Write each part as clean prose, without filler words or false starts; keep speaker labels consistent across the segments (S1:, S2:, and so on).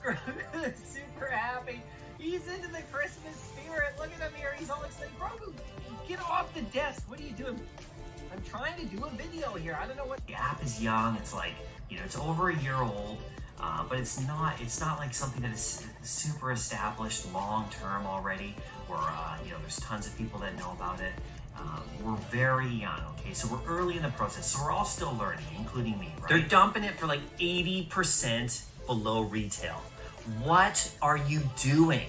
S1: Grogu's super happy. He's into the Christmas spirit. Look at him here. He's all excited. Grogu, get off the desk. What are you doing? I'm trying to do a video here. I don't know what. The app is young. It's like, it's over a year old, but it's not like something that is super established long-term already, or, there's tons of people that know about it. We're very young, okay? So we're early in the process, so we're all still learning, including me, right? They're dumping it for like 80% below retail. What are you doing?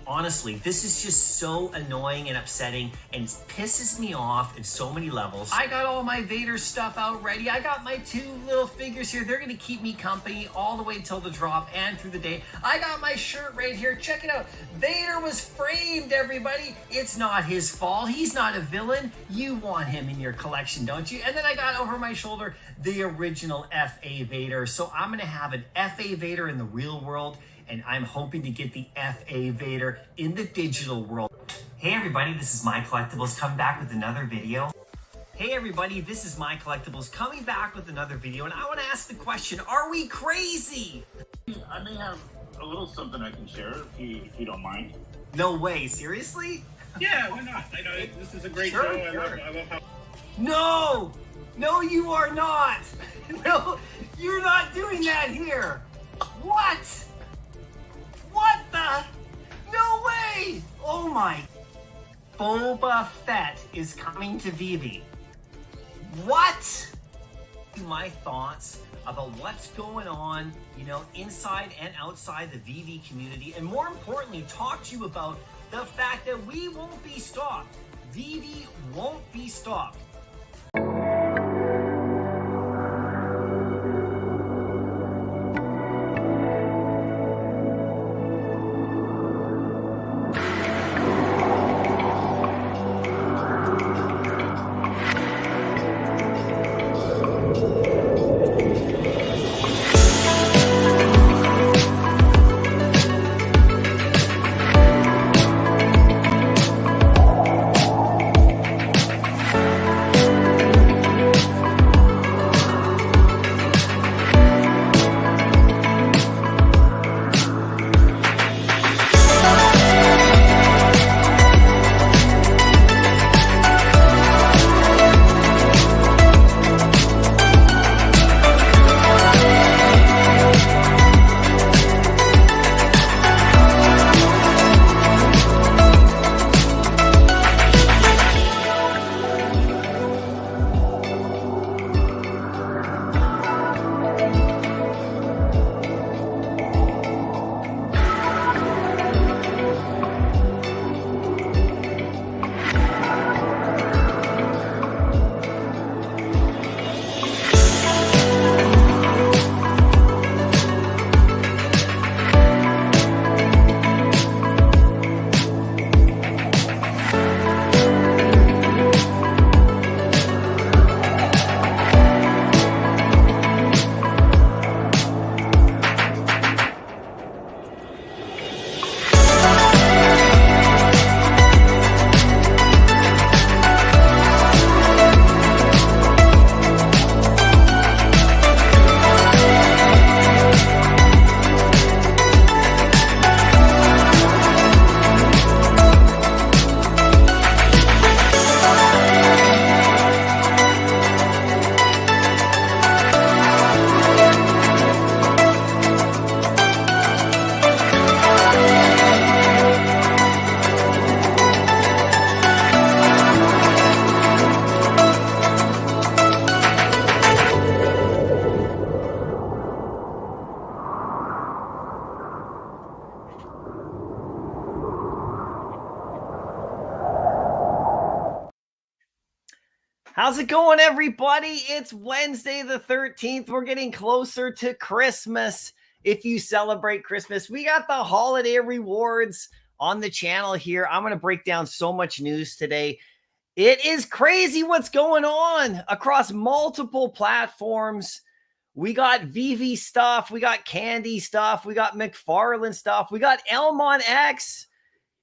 S1: Honestly, this is just so annoying and upsetting, and it pisses me off in so many levels. I got all my Vader stuff out ready. I got my 2 little figures here. They're gonna keep me company all the way till the drop and through the day. I got my shirt right here. Check it out. Vader was framed, everybody. It's not his fault. He's not a villain. You want him in your collection, don't you? And then I got over my shoulder the original FA Vader. So I'm gonna have an FA Vader in the real world, and I'm hoping to get the FA Vader in the digital world. Hey everybody, this is Mycollectables coming back with another video. Hey everybody, this is Mycollectables coming back with another video, and I want to ask the question, are we crazy?
S2: I may have a little something I can share if you don't mind.
S1: No way, seriously?
S2: Yeah, why not? I know this is a great
S1: Sure,
S2: show.
S1: sure.
S2: I love how...
S1: No! No, you are not! No, you're not doing that here! What? What the? No way! Oh my. Boba Fett is coming to Vivi. What? My thoughts about what's going on, inside and outside the Vivi community, and more importantly, talk to you about the fact that we won't be stopped. Vivi won't be stopped. How's it going, everybody? It's Wednesday the 13th. We're getting closer to Christmas. If you celebrate Christmas, we got the holiday rewards on the channel here. I'm going to break down so much news today. It is crazy what's going on across multiple platforms. We got Vivi stuff. We got Candy stuff. We got McFarlane stuff. We got Elmon X.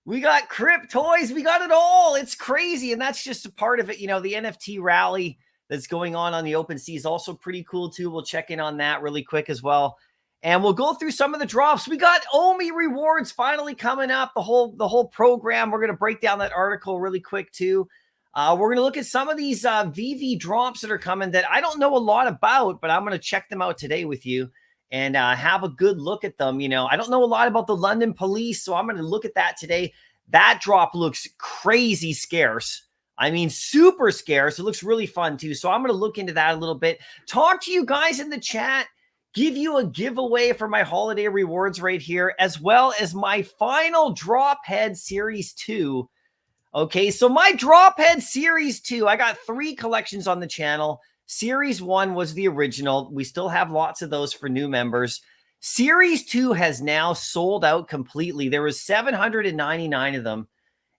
S1: We got Crypt Toys. We got it all. It's crazy. And that's just a part of it. You know, the NFT rally that's going on the OpenSea is also pretty cool too. We'll check in on that really quick as well. and we'll go through some of the drops. We got Omi rewards finally coming up, the whole program. We're going to break down that article really quick too. We're going to look at some of these VV drops that are coming that I don't know a lot about, but I'm going to check them out today with you and have a good look at them. You know, I don't know a lot about the London police, so I'm going to look at that today. That drop looks crazy scarce. I mean, super scarce. It looks really fun too. So I'm going to look into that a little bit. Talk to you guys in the chat. Give you a giveaway for my holiday rewards right here, as well as my final Drop Head Series 2. Okay, so my Drop Head Series 2, I got 3 collections on the channel. Series 1 was the original. We still have lots of those for new members. Series 2 has now sold out completely. There was 799 of them.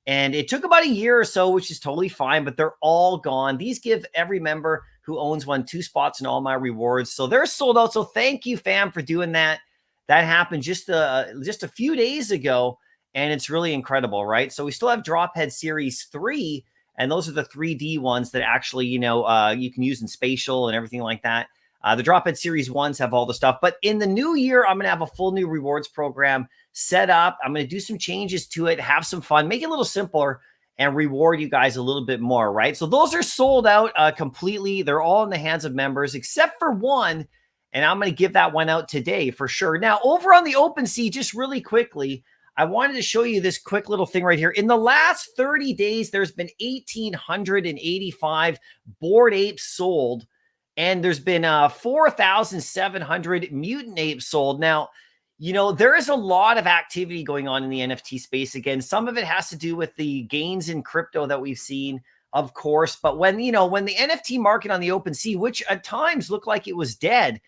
S1: And it took about a year or so, which is totally fine, but they're all gone. These give every member who owns one 2 spots in all my rewards. So they're sold out. So thank you, fam, for doing that. That happened just a few days ago, and it's really incredible, right? So we still have Drophead Series 3, and those are the 3D ones that actually, you know, you can use in spatial and everything like that. The Drophead Series 1s have all the stuff. But in the new year, I'm going to have a full new rewards program set up. I'm going to do some changes to it, have some fun, make it a little simpler, and reward you guys a little bit more, right? So those are sold out completely. They're all in the hands of members except for one, and I'm going to give that one out today for sure. Now, over on the OpenSea, just really quickly, I wanted to show you this quick little thing right here. In the last 30 days, there's been 1,885 Bored Apes sold, and there's been 4,700 Mutant Apes sold. Now, you know, there is a lot of activity going on in the NFT space. Again, some of it has to do with the gains in crypto that we've seen, of course. But when, you know, when the NFT market on the OpenSea, which at times looked like it was dead,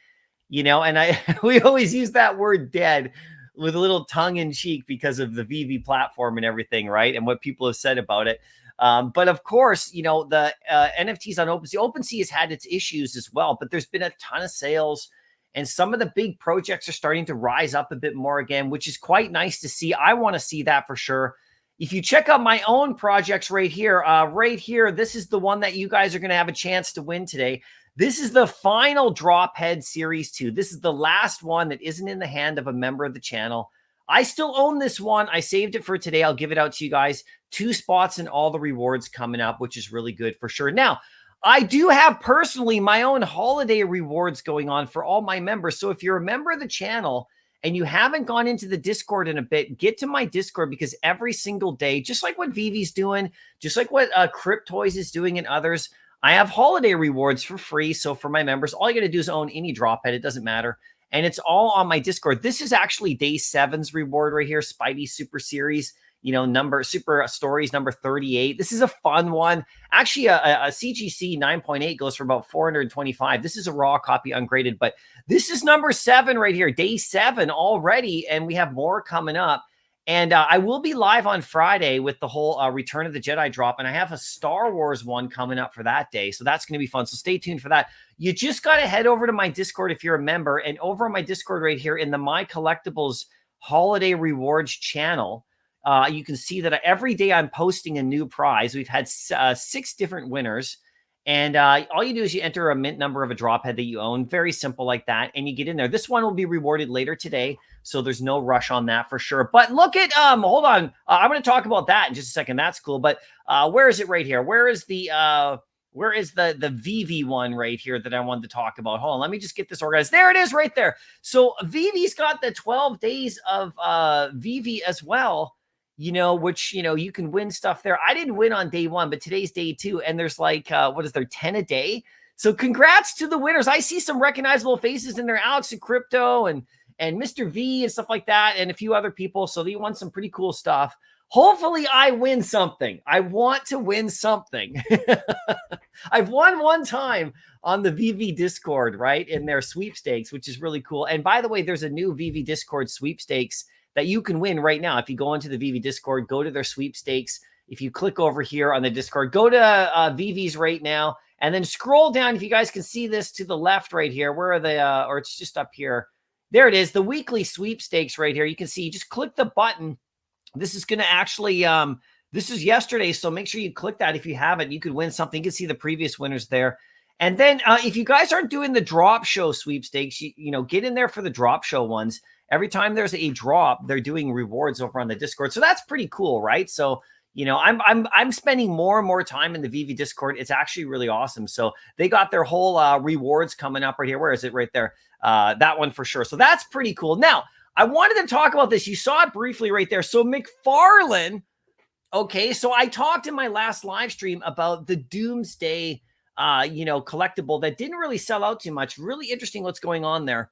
S1: you know, and we always use that word dead with a little tongue in cheek because of the VV platform and everything, right? And what people have said about it. But of course, you know, the NFTs on OpenSea has had its issues as well, but there's been a ton of sales, and some of the big projects are starting to rise up a bit more again, which is quite nice to see. I want to see that for sure. If you check out my own projects right here, this is the one that you guys are going to have a chance to win today. This is the final Drophead Series 2. This is the last one that isn't in the hand of a member of the channel. I still own this one. I saved it for today. I'll give it out to you guys. 2 spots and all the rewards coming up, which is really good for sure. Now, I do have personally my own holiday rewards going on for all my members. So if you're a member of the channel and you haven't gone into the Discord in a bit, get to my Discord, because every single day, just like what Vivi's doing, just like what Cryptoys is doing and others, I have holiday rewards for free. So for my members, all you got to do is own any Drophead. It doesn't matter. And it's all on my Discord. This is actually day 7's reward right here, Spidey Super Series, you know, Super Stories number 38. This is a fun one. Actually, a CGC 9.8 goes for about 425. This is a raw copy, ungraded, but this is number 7 right here, day 7 already, and we have more coming up. And I will be live on Friday with the whole Return of the Jedi drop, and I have a Star Wars one coming up for that day. So that's going to be fun. So stay tuned for that. You just got to head over to my Discord if you're a member, and over on my Discord right here in the Mycollectables Holiday Rewards channel, you can see that every day I'm posting a new prize. We've had 6 different winners. And all you do is you enter a mint number of a Drophead that you own. Very simple like that. And you get in there. This one will be rewarded later today, so there's no rush on that for sure. But look at, hold on. I'm going to talk about that in just a second. That's cool. But where is it right here? Where is the VV one right here that I wanted to talk about? Hold on. Let me just get this organized. There it is right there. So VV's got the 12 days of VV as well, you know, which, you know, you can win stuff there. I didn't win on day 1, but today's day 2. And there's like, what is there, 10 a day? So congrats to the winners. I see some recognizable faces in there, Alex and Crypto and Mr. V and stuff like that, and a few other people. So they won some pretty cool stuff. Hopefully I win something. I want to win something. I've won one time on the VV Discord, right, in their sweepstakes, which is really cool. And by the way, there's a new VV Discord sweepstakes that you can win right now. If you go into the VV Discord, go to their sweepstakes. If you click over here on the Discord, go to VV's right now, and then scroll down. If you guys can see this to the left right here, where are they? Or it's just up here. There it is, the weekly sweepstakes right here. You can see, just click the button. This is going to actually, this is yesterday, so make sure you click that if you haven't. You could win something. You can see the previous winners there. And then if you guys aren't doing the drop show sweepstakes, you know, get in there for the drop show ones. Every time there's a drop, they're doing rewards over on the Discord. So that's pretty cool, right? So, you know, I'm spending more and more time in the VV Discord. It's actually really awesome. So they got their whole rewards coming up right here. Where is it? Right there. That one for sure. So that's pretty cool. Now, I wanted to talk about this. You saw it briefly right there. So McFarlane, okay, so I talked in my last live stream about the Doomsday, you know, collectible that didn't really sell out too much. Really interesting what's going on there.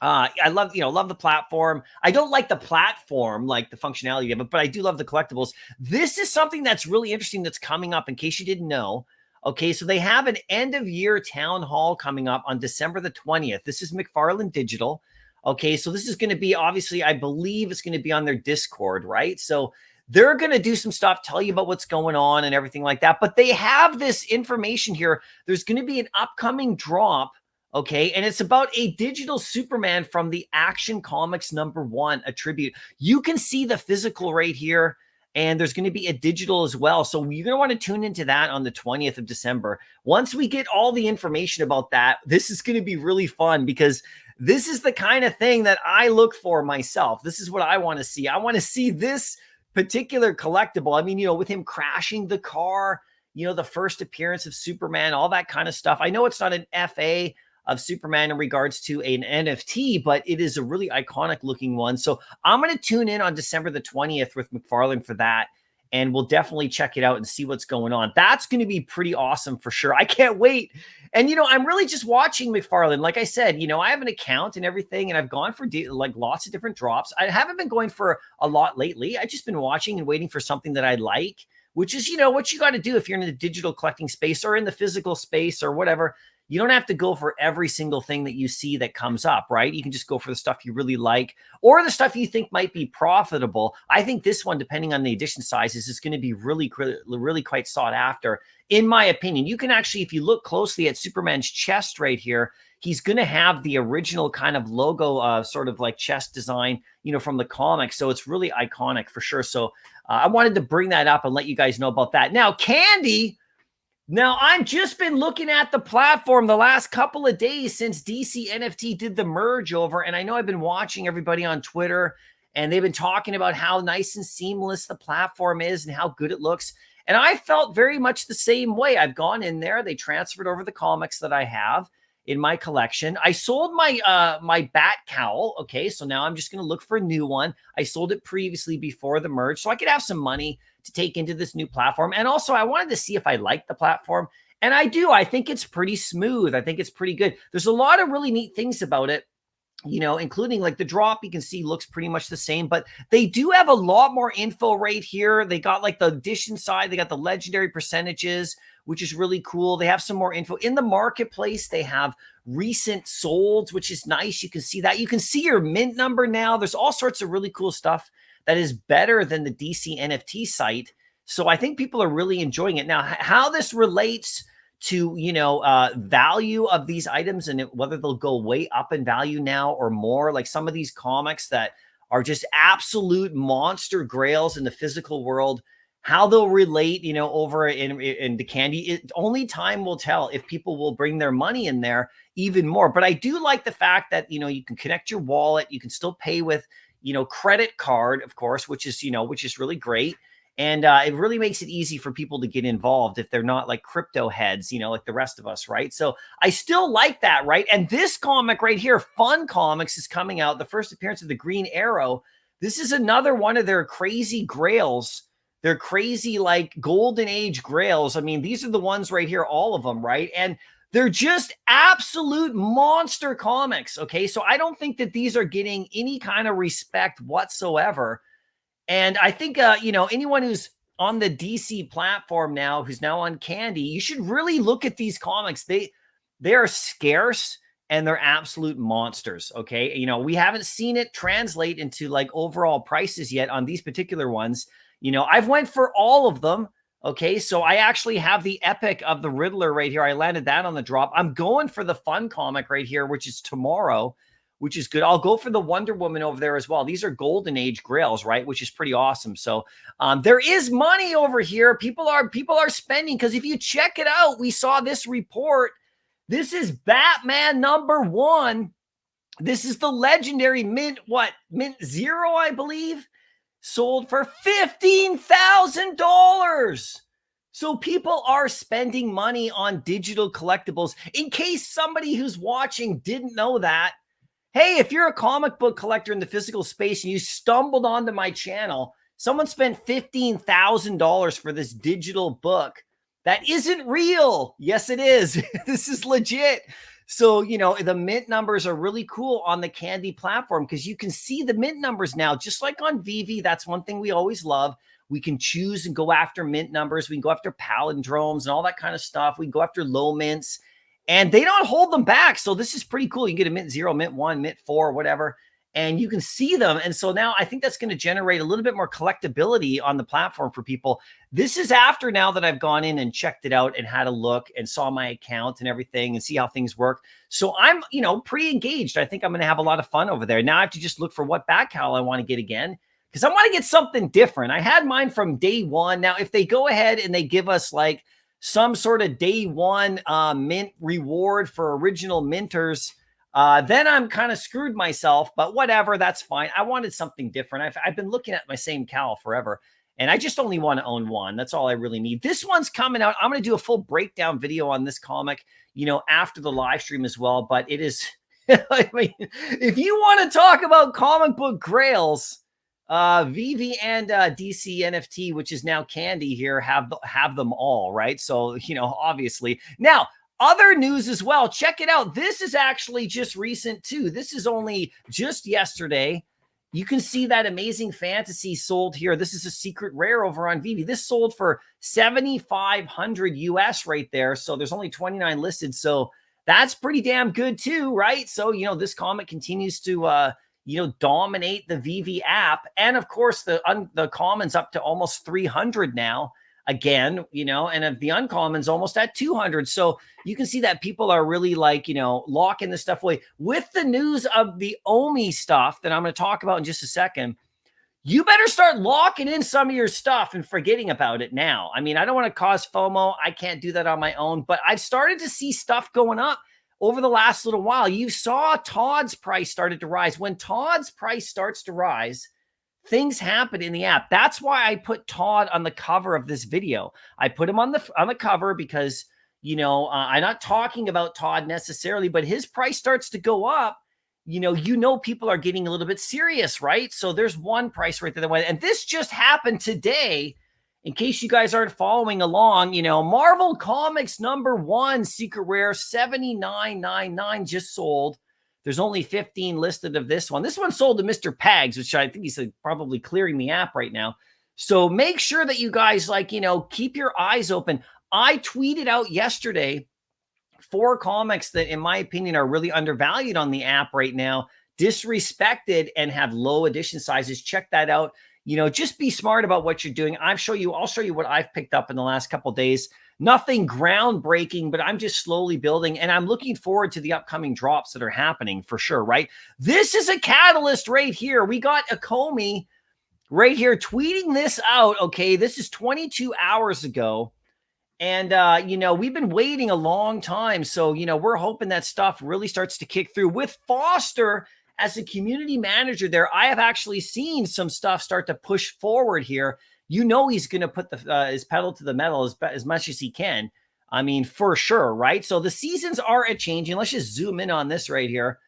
S1: I love, you know, love the platform. I don't like the platform, like the functionality of it, but I do love the collectibles. This is something that's really interesting that's coming up in case you didn't know. Okay, so they have an end of year town hall coming up on December the 20th. This is McFarlane Digital. Okay, so this is going to be, obviously, I believe it's going to be on their Discord, right? So they're going to do some stuff, tell you about what's going on and everything like that. But they have this information here. There's going to be an upcoming drop. Okay, and it's about a digital Superman from the Action Comics #1, a tribute. You can see the physical right here, and there's going to be a digital as well. So you're going to want to tune into that on the 20th of December. Once we get all the information about that, this is going to be really fun because this is the kind of thing that I look for myself. This is what I want to see. I want to see this particular collectible. I mean, you know, with him crashing the car, you know, the first appearance of Superman, all that kind of stuff. I know it's not an FA of Superman in regards to an NFT, but it is a really iconic looking one. So I'm going to tune in on December the 20th with McFarlane for that. And we'll definitely check it out and see what's going on. That's going to be pretty awesome for sure. I can't wait. And, you know, I'm really just watching McFarlane. Like I said, you know, I have an account and everything, and I've gone for like lots of different drops. I haven't been going for a lot lately. I've just been watching and waiting for something that I like, which is, you know, what you got to do if you're in the digital collecting space or in the physical space or whatever. You don't have to go for every single thing that you see that comes up, right? You can just go for the stuff you really like or the stuff you think might be profitable. I think this one, depending on the edition sizes, is going to be really quite sought after, in my opinion. You can actually, if you look closely at Superman's chest right here, he's going to have the original kind of logo, sort of like chest design, you know, from the comics. So it's really iconic for sure. So I wanted to bring that up and let you guys know about that. Now, Candy. Now, I've just been looking at the platform the last couple of days since DC NFT did the merge over, and I know I've been watching everybody on Twitter, and they've been talking about how nice and seamless the platform is and how good it looks, and I felt very much the same way. I've gone in there. They transferred over the comics that I have in my collection. I sold my my bat cowl, okay, so now I'm just going to look for a new one. I sold it previously before the merge, so I could have some money to take into this new platform. And also I wanted to see if I liked the platform. And I do. I think it's pretty smooth. I think it's pretty good. There's a lot of really neat things about it, you know, including like the drop, you can see looks pretty much the same, but they do have a lot more info right here. They got like the edition side. They got the legendary percentages, which is really cool. They have some more info in the marketplace. They have recent solds, which is nice. You can see that. You can see your mint number now. There's all sorts of really cool stuff that is better than the DC NFT site. So I think people are really enjoying it. Now, how this relates to, you know, value of these items and whether they'll go way up in value now or more, like some of these comics that are just absolute monster grails in the physical world, how they'll relate, you know, over in the Candy. Only time will tell if people will bring their money in there even more. But I do like the fact that, you know, you can connect your wallet. You can still pay with, you know, credit card, of course, which is, you know, which is really great. And it really makes it easy for people to get involved if they're not like crypto heads, you know, like the rest of us, right? So I still like that, right? And this comic right here, Fun Comics, is coming out. The first appearance of the Green Arrow. This is another one of their crazy grails. They're crazy, like golden age grails. I mean, these are the ones right here, all of them, right? And they're just absolute monster comics, okay? So I don't think that these are getting any kind of respect whatsoever. And I think, you know, anyone who's on the DC platform now, who's now on Candy, you should really look at these comics. They are scarce and they're absolute monsters, okay? You know, we haven't seen it translate into like overall prices yet on these particular ones. You know, I've went for all of them. Okay, so I actually have the Epic of the Riddler right here. I landed that on the drop. I'm going for the Fun comic right here, which is tomorrow, which is good. I'll go for the Wonder Woman over there as well. These are golden age grails, right? Which is pretty awesome. So there is money over here. People are spending, because if you check it out, we saw this report This is Batman #1. This is the legendary Mint, Mint Zero, I believe, sold for $15,000. So people are spending money on digital collectibles. In case somebody who's watching didn't know that, hey, if you're a comic book collector in the physical space and you stumbled onto my channel, someone spent $15,000 for this digital book. That isn't real. Yes, it is. This is legit. So, the mint numbers are really cool on the Candy platform because you can see the mint numbers now, just like on VV. That's one thing we always love. We can choose and go after mint numbers. We can go after palindromes and all that kind of stuff. We can go after low mints, and they don't hold them back. So this is pretty cool. You can get a Mint 0, Mint 1, Mint 4, whatever, and you can see them. And so now I think that's going to generate a little bit more collectability on the platform for people. This is after now that I've gone in and checked it out and had a look and saw my account and everything and see how things work. So I'm, pretty engaged. I think I'm going to have a lot of fun over there. Now I have to just look for what back cowl I want to get again, because I want to get something different. I had mine from day one. Now, if they go ahead and they give us like some sort of day one mint reward for original minters, then I'm kind of screwed myself, but whatever, that's fine. I wanted something different. I've been looking at my same cowl forever, and I just only want to own one. That's all I really need. This one's coming out. I'm going to do a full breakdown video on this comic, after the live stream as well, but it is, I mean, if you want to talk about comic book grails, VV and DC NFT, which is now Candy here, have them all, right? So, obviously. Now, other news as well. Check it out. This is actually just recent too. This is only just yesterday. You can see that Amazing Fantasy sold here. This is a secret rare over on VV. This sold for $7,500 US right there. So there's only 29 listed. So that's pretty damn good too, right? So, this comic continues to dominate the VV app. And of course, the commons up to almost 300 now again, and the uncommons almost at 200. So you can see that people are really locking this stuff away. With the news of the Omi stuff that I'm going to talk about in just a second, you better start locking in some of your stuff and forgetting about it now. I mean, I don't want to cause FOMO. I can't do that on my own, but I've started to see stuff going up over the last little while. You saw Todd's price started to rise. When Todd's price starts to rise, things happen in the app. That's why I put Todd on the cover of this video. I put him on the cover because, I'm not talking about Todd necessarily, but his price starts to go up. People are getting a little bit serious, right? So there's one price right there that went, and this just happened today. In case you guys aren't following along, Marvel Comics #1 secret rare $79.99 just sold. There's only 15 listed of this one. This one sold to Mr. Pags, which I think he's probably clearing the app right now. So make sure that you guys keep your eyes open. I tweeted out yesterday 4 comics that, in my opinion, are really undervalued on the app right now, disrespected, and have low edition sizes. Check that out. Just be smart about what you're doing. I'll show you what I've picked up in the last couple of days. Nothing groundbreaking, but I'm just slowly building, and I'm looking forward to the upcoming drops that are happening for sure, right? This is a catalyst right here. We got Akomi right here tweeting this out, okay? This is 22 hours ago, and, we've been waiting a long time, so, we're hoping that stuff really starts to kick through. With Foster as a community manager there, I have actually seen some stuff start to push forward here. He's going to put his pedal to the metal as much as he can. I mean, for sure, right? So the seasons are changing. Let's just zoom in on this right here.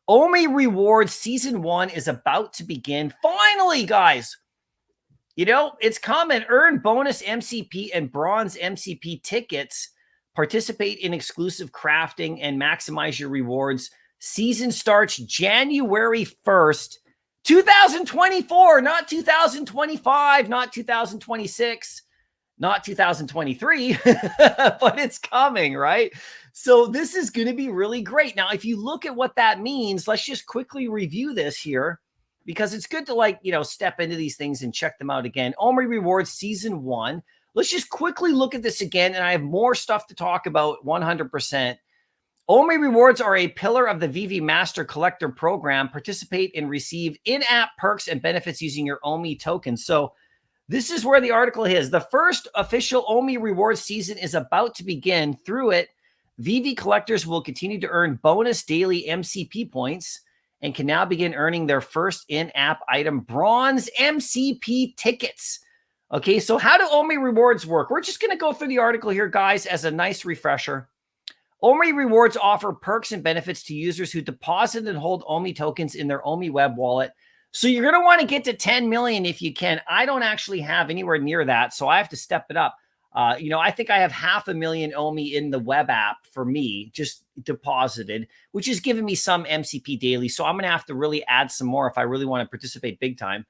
S1: Omi Rewards Season 1 is about to begin. Finally, guys, it's coming. Earn bonus MCP and bronze MCP tickets. Participate in exclusive crafting and maximize your rewards. Season starts January 1st. 2024, not 2025, not 2026, not 2023, but it's coming, right? So this is going to be really great. Now, if you look at what that means, let's just quickly review this here, because it's good to step into these things and check them out again. Omi Rewards Season 1. Let's just quickly look at this again, and I have more stuff to talk about 100%. Omi Rewards are a pillar of the VV Master Collector program. Participate and receive in-app perks and benefits using your Omi tokens. So this is where the article is. The first official Omi Rewards season is about to begin. Through it,
S3: VV collectors will continue to earn bonus daily MCP points and can now begin earning their first in-app item, bronze MCP tickets. Okay, so how do OMI rewards work? We're just going to go through the article here, guys, as a nice refresher. OMI rewards offer perks and benefits to users who deposit and hold OMI tokens in their OMI web wallet. So you're going to want to get to 10 million if you can. I don't actually have anywhere near that, so I have to step it up. I think I have 500,000 OMI in the web app for me, just deposited, which is giving me some MCP daily. So I'm going to have to really add some more if I really want to participate big time.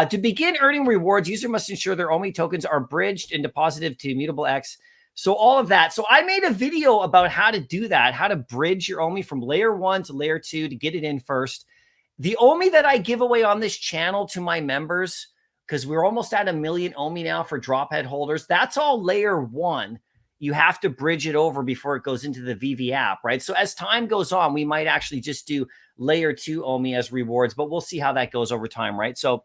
S3: To begin earning rewards, user must ensure their OMI tokens are bridged and deposited to Immutable X. So all of that. So I made a video about how to do that, how to bridge your OMI from layer 1 to layer 2 to get it in first. The OMI that I give away on this channel to my members, because we're almost at 1 million OMI now for drophead holders, that's all layer 1. You have to bridge it over before it goes into the VV app, right? So as time goes on, we might actually just do layer 2 OMI as rewards, but we'll see how that goes over time, right? So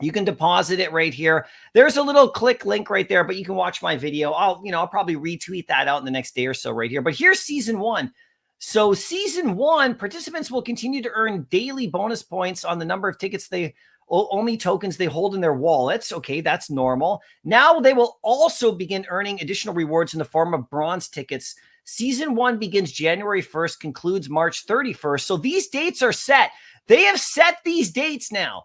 S3: you can deposit it right here. There's a little click link right there, but you can watch my video. I'll probably retweet that out in the next day or so right here. But here's season 1. So season 1, participants will continue to earn daily bonus points on the number of tickets OMI tokens they hold in their wallets. Okay, that's normal. Now they will also begin earning additional rewards in the form of bronze tickets. Season 1 begins January 1st, concludes March 31st. So these dates are set. They have set these dates now.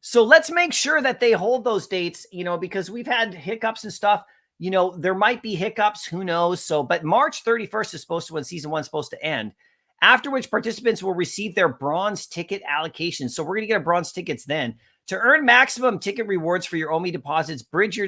S3: So let's make sure that they hold those dates, because we've had hiccups and stuff. There might be hiccups, who knows? But March 31st is when season 1 is supposed to end, after which participants will receive their bronze ticket allocation. So we're going to get a bronze tickets then. To earn maximum ticket rewards for your OMI deposits, bridge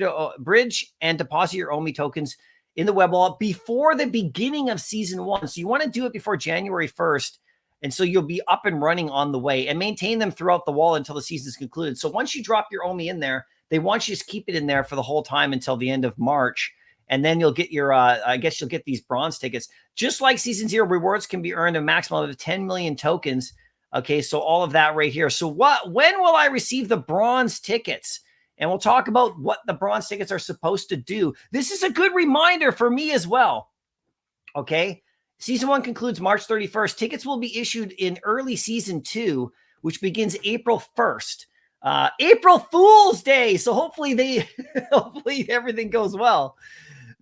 S3: and deposit your OMI tokens in the web wallet before the beginning of season 1. So you want to do it before January 1st. And so you'll be up and running on the way, and maintain them throughout the wallet until the season is concluded. So once you drop your OMI in there, they want you to keep it in there for the whole time until the end of March. And then you'll get your, you'll get these bronze tickets. Just like season 0, rewards can be earned a maximum of 10 million tokens. Okay, so all of that right here. So when will I receive the bronze tickets? And we'll talk about what the bronze tickets are supposed to do. This is a good reminder for me as well. Okay. Season 1 concludes March 31st. Tickets will be issued in early season 2, which begins April 1st. April Fool's Day. So hopefully everything goes well.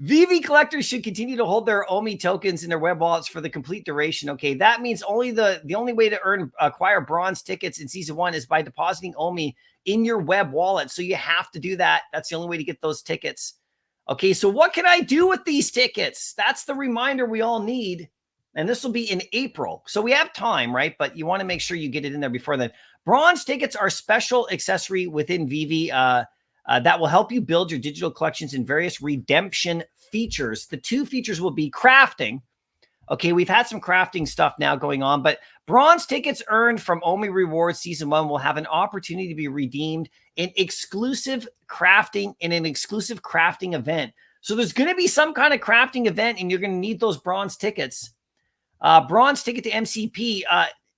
S3: VV collectors should continue to hold their OMI tokens in their web wallets for the complete duration. Okay, that means the only way to acquire bronze tickets in season 1 is by depositing OMI in your web wallet. So you have to do that. That's the only way to get those tickets. Okay, so what can I do with these tickets? That's the reminder we all need. And this will be in April. So we have time, right? But you want to make sure you get it in there before then. Bronze tickets are special accessory within VV that will help you build your digital collections in various redemption features. The 2 features will be crafting. Okay, we've had some crafting stuff now going on, but bronze tickets earned from OMI Rewards Season 1 will have an opportunity to be redeemed in an exclusive crafting event. So there's going to be some kind of crafting event, and you're going to need those bronze tickets. Bronze ticket to MCP.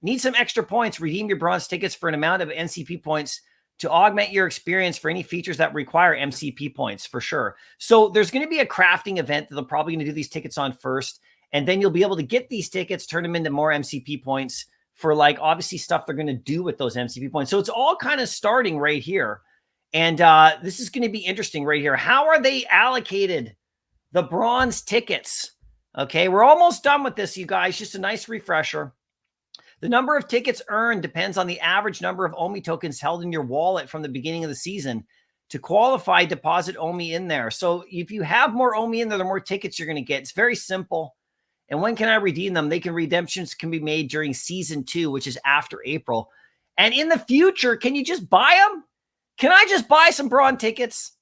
S3: Need some extra points. Redeem your bronze tickets for an amount of MCP points to augment your experience for any features that require MCP points, for sure. So there's going to be a crafting event that they're probably going to do these tickets on first. And then you'll be able to get these tickets, turn them into more MCP points for obviously stuff they're going to do with those MCP points. So it's all kind of starting right here. And this is going to be interesting right here. How are they allocated? The bronze tickets. Okay, we're almost done with this, you guys. Just a nice refresher. The number of tickets earned depends on the average number of OMI tokens held in your wallet from the beginning of the season. To qualify, deposit OMI in there. So if you have more OMI in there, the more tickets you're going to get. It's very simple. And when can I redeem them? Redemptions can be made during season 2, which is after April. And in the future, can you just buy them? Can I just buy some bronze tickets?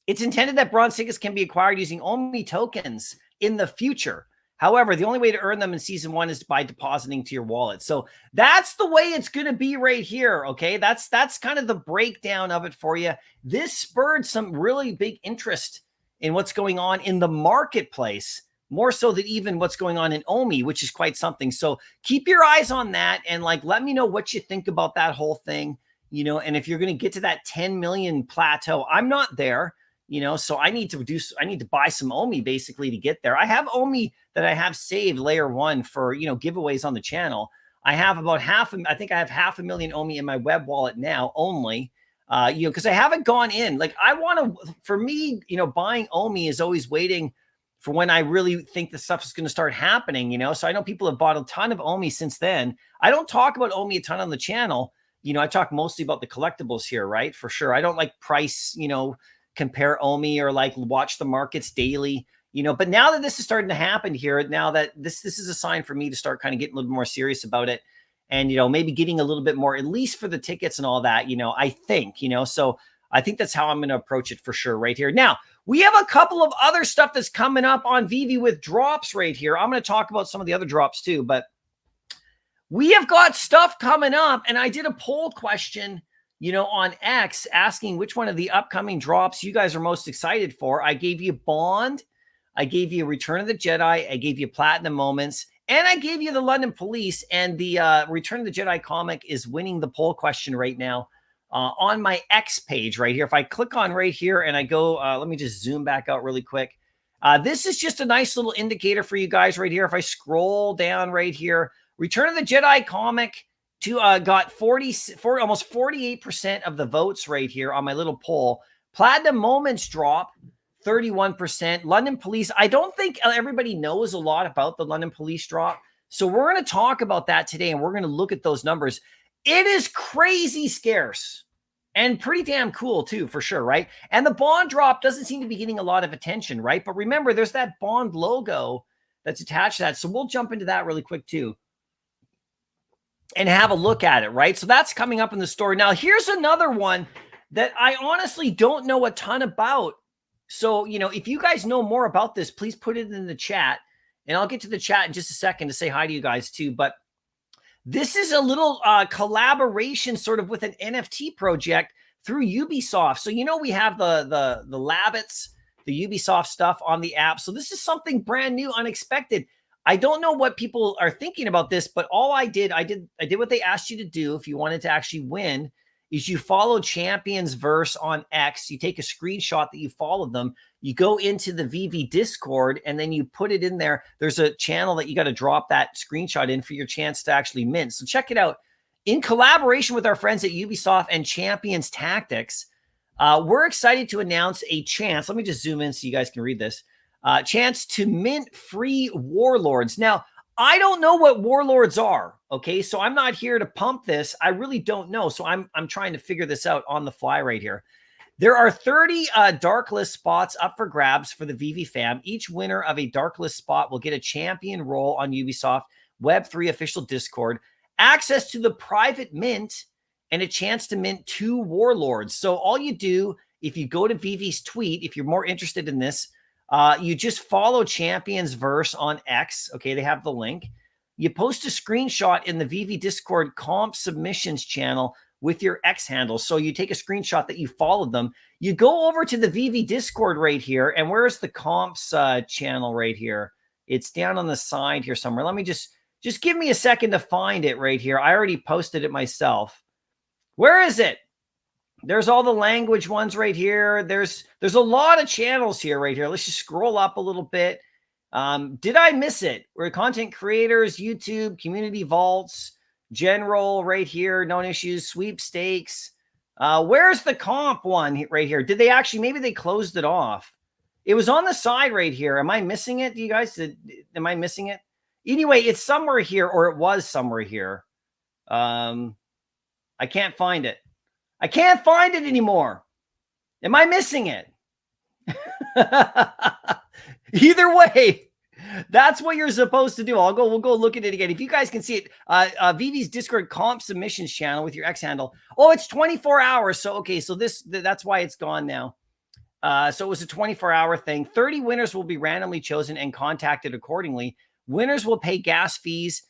S3: It's intended that bronze tickets can be acquired using OMI tokens in the future. However, the only way to earn them in season 1 is by depositing to your wallet. So that's the way it's going to be right here. Okay. That's kind of the breakdown of it for you. This spurred some really big interest in what's going on in the marketplace, more so than even what's going on in OMI, which is quite something. So keep your eyes on that. And let me know what you think about that whole thing, and if you're going to get to that 10 million plateau. I'm not there. you know, so I need to buy some OMI basically to get there. I have OMI that I have saved layer 1 for, you know, giveaways on the channel. I have about I think I have 500,000 OMI in my web wallet now only, you know, because I haven't gone in. Like I want to, for me, you know, buying OMI is always waiting for when I really think the stuff is going to start happening, you know? So I know people have bought a ton of OMI since then. I don't talk about OMI a ton on the channel. You know, I talk mostly about the collectibles here, right? For sure. I don't like price, you know, compare OMI or like watch the markets daily, you know, but now that this is starting to happen here, now that this is a sign for me to start kind of getting a little more serious about it. And, you know, maybe getting a little bit more, at least for the tickets and all that, you know, I think, you know, so I think that's how I'm going to approach it for sure right here. Now, we have a couple of other stuff that's coming up on Vivi with drops right here. I'm going to talk about some of the other drops too, but we have got stuff coming up. And I did a poll question, you know, on X asking which one of the upcoming drops you guys are most excited for. I gave you Bond. I gave you Return of the Jedi. I gave you Platinum Moments. And I gave you the London Police. And the Return of the Jedi comic is winning the poll question right now. On my X page right here. If I click on right here and I go, let me just zoom back out really quick. This is just a nice little indicator for you guys right here. If I scroll down right here, Return of the Jedi comic got almost 48% of the votes right here on my little poll. Platinum Moments drop 31%. London Police, I don't think everybody knows a lot about the London Police drop. So we're going to talk about that today and we're going to look at those numbers. It is crazy scarce and pretty damn cool too, for sure, right? And the Bond drop doesn't seem to be getting a lot of attention, right? But remember, there's that Bond logo that's attached to that. So we'll jump into that really quick too and have a look at it, right? So that's coming up in the story. Now, here's another one that I honestly don't know a ton about. So, you know, if you guys know more about this, please put it in the chat. And I'll get to the chat in just a second to say hi to you guys too. But this is a little collaboration sort of with an NFT project through Ubisoft. So, you know, we have the Labbits, the Ubisoft stuff on the app. So this is something brand new, unexpected. I don't know what people are thinking about this, but all I did what they asked you to do if you wanted to actually win is you follow Champions Verse on X. You take a screenshot that you followed them. You go into the VV Discord and then you put it in there. There's a channel that you got to drop that screenshot in for your chance to actually mint. So check it out. In collaboration with our friends at Ubisoft and Champions Tactics, we're excited to announce a chance. Let me just zoom in so you guys can read this. Chance to mint free Warlords. Now, I don't know what Warlords are, okay? So I'm not here to pump this. I really don't know. So I'm trying to figure this out on the fly right here. There are 30 dark list spots up for grabs for the VV fam. Each winner of a dark list spot will get a champion role on Ubisoft Web3 official Discord, access to the private mint, and a chance to mint 2 Warlords. So all you do, if you go to VV's tweet, if you're more interested in this, you just follow Champions Verse on X. Okay, they have the link. You post a screenshot in the VV Discord comp submissions channel with your X handle. So you take a screenshot that you followed them. You go over to the VV Discord right here. And where's the comps channel right here? It's down on the side here somewhere. Let me just give me a second to find it right here. I already posted it myself. Where is it? There's all the language ones right here. There's a lot of channels here right here. Let's just scroll up a little bit. Did I miss it? We're content creators, YouTube, community vaults, general right here, known issues, sweepstakes. Where's the comp one right here? Did they actually, maybe they closed it off. It was on the side right here. Am I missing it? Do you guys, am I missing it? Anyway, it's somewhere here, or it was somewhere here. I can't find it. I can't find it anymore. Am I missing it? Either way, that's what you're supposed to do. We'll go look at it again. If you guys can see it, VV's Discord comp submissions channel with your X handle. Oh, it's 24 hours. So, okay. So that's why it's gone now. So it was a 24-hour thing. 30 winners will be randomly chosen and contacted accordingly. Winners will pay gas fees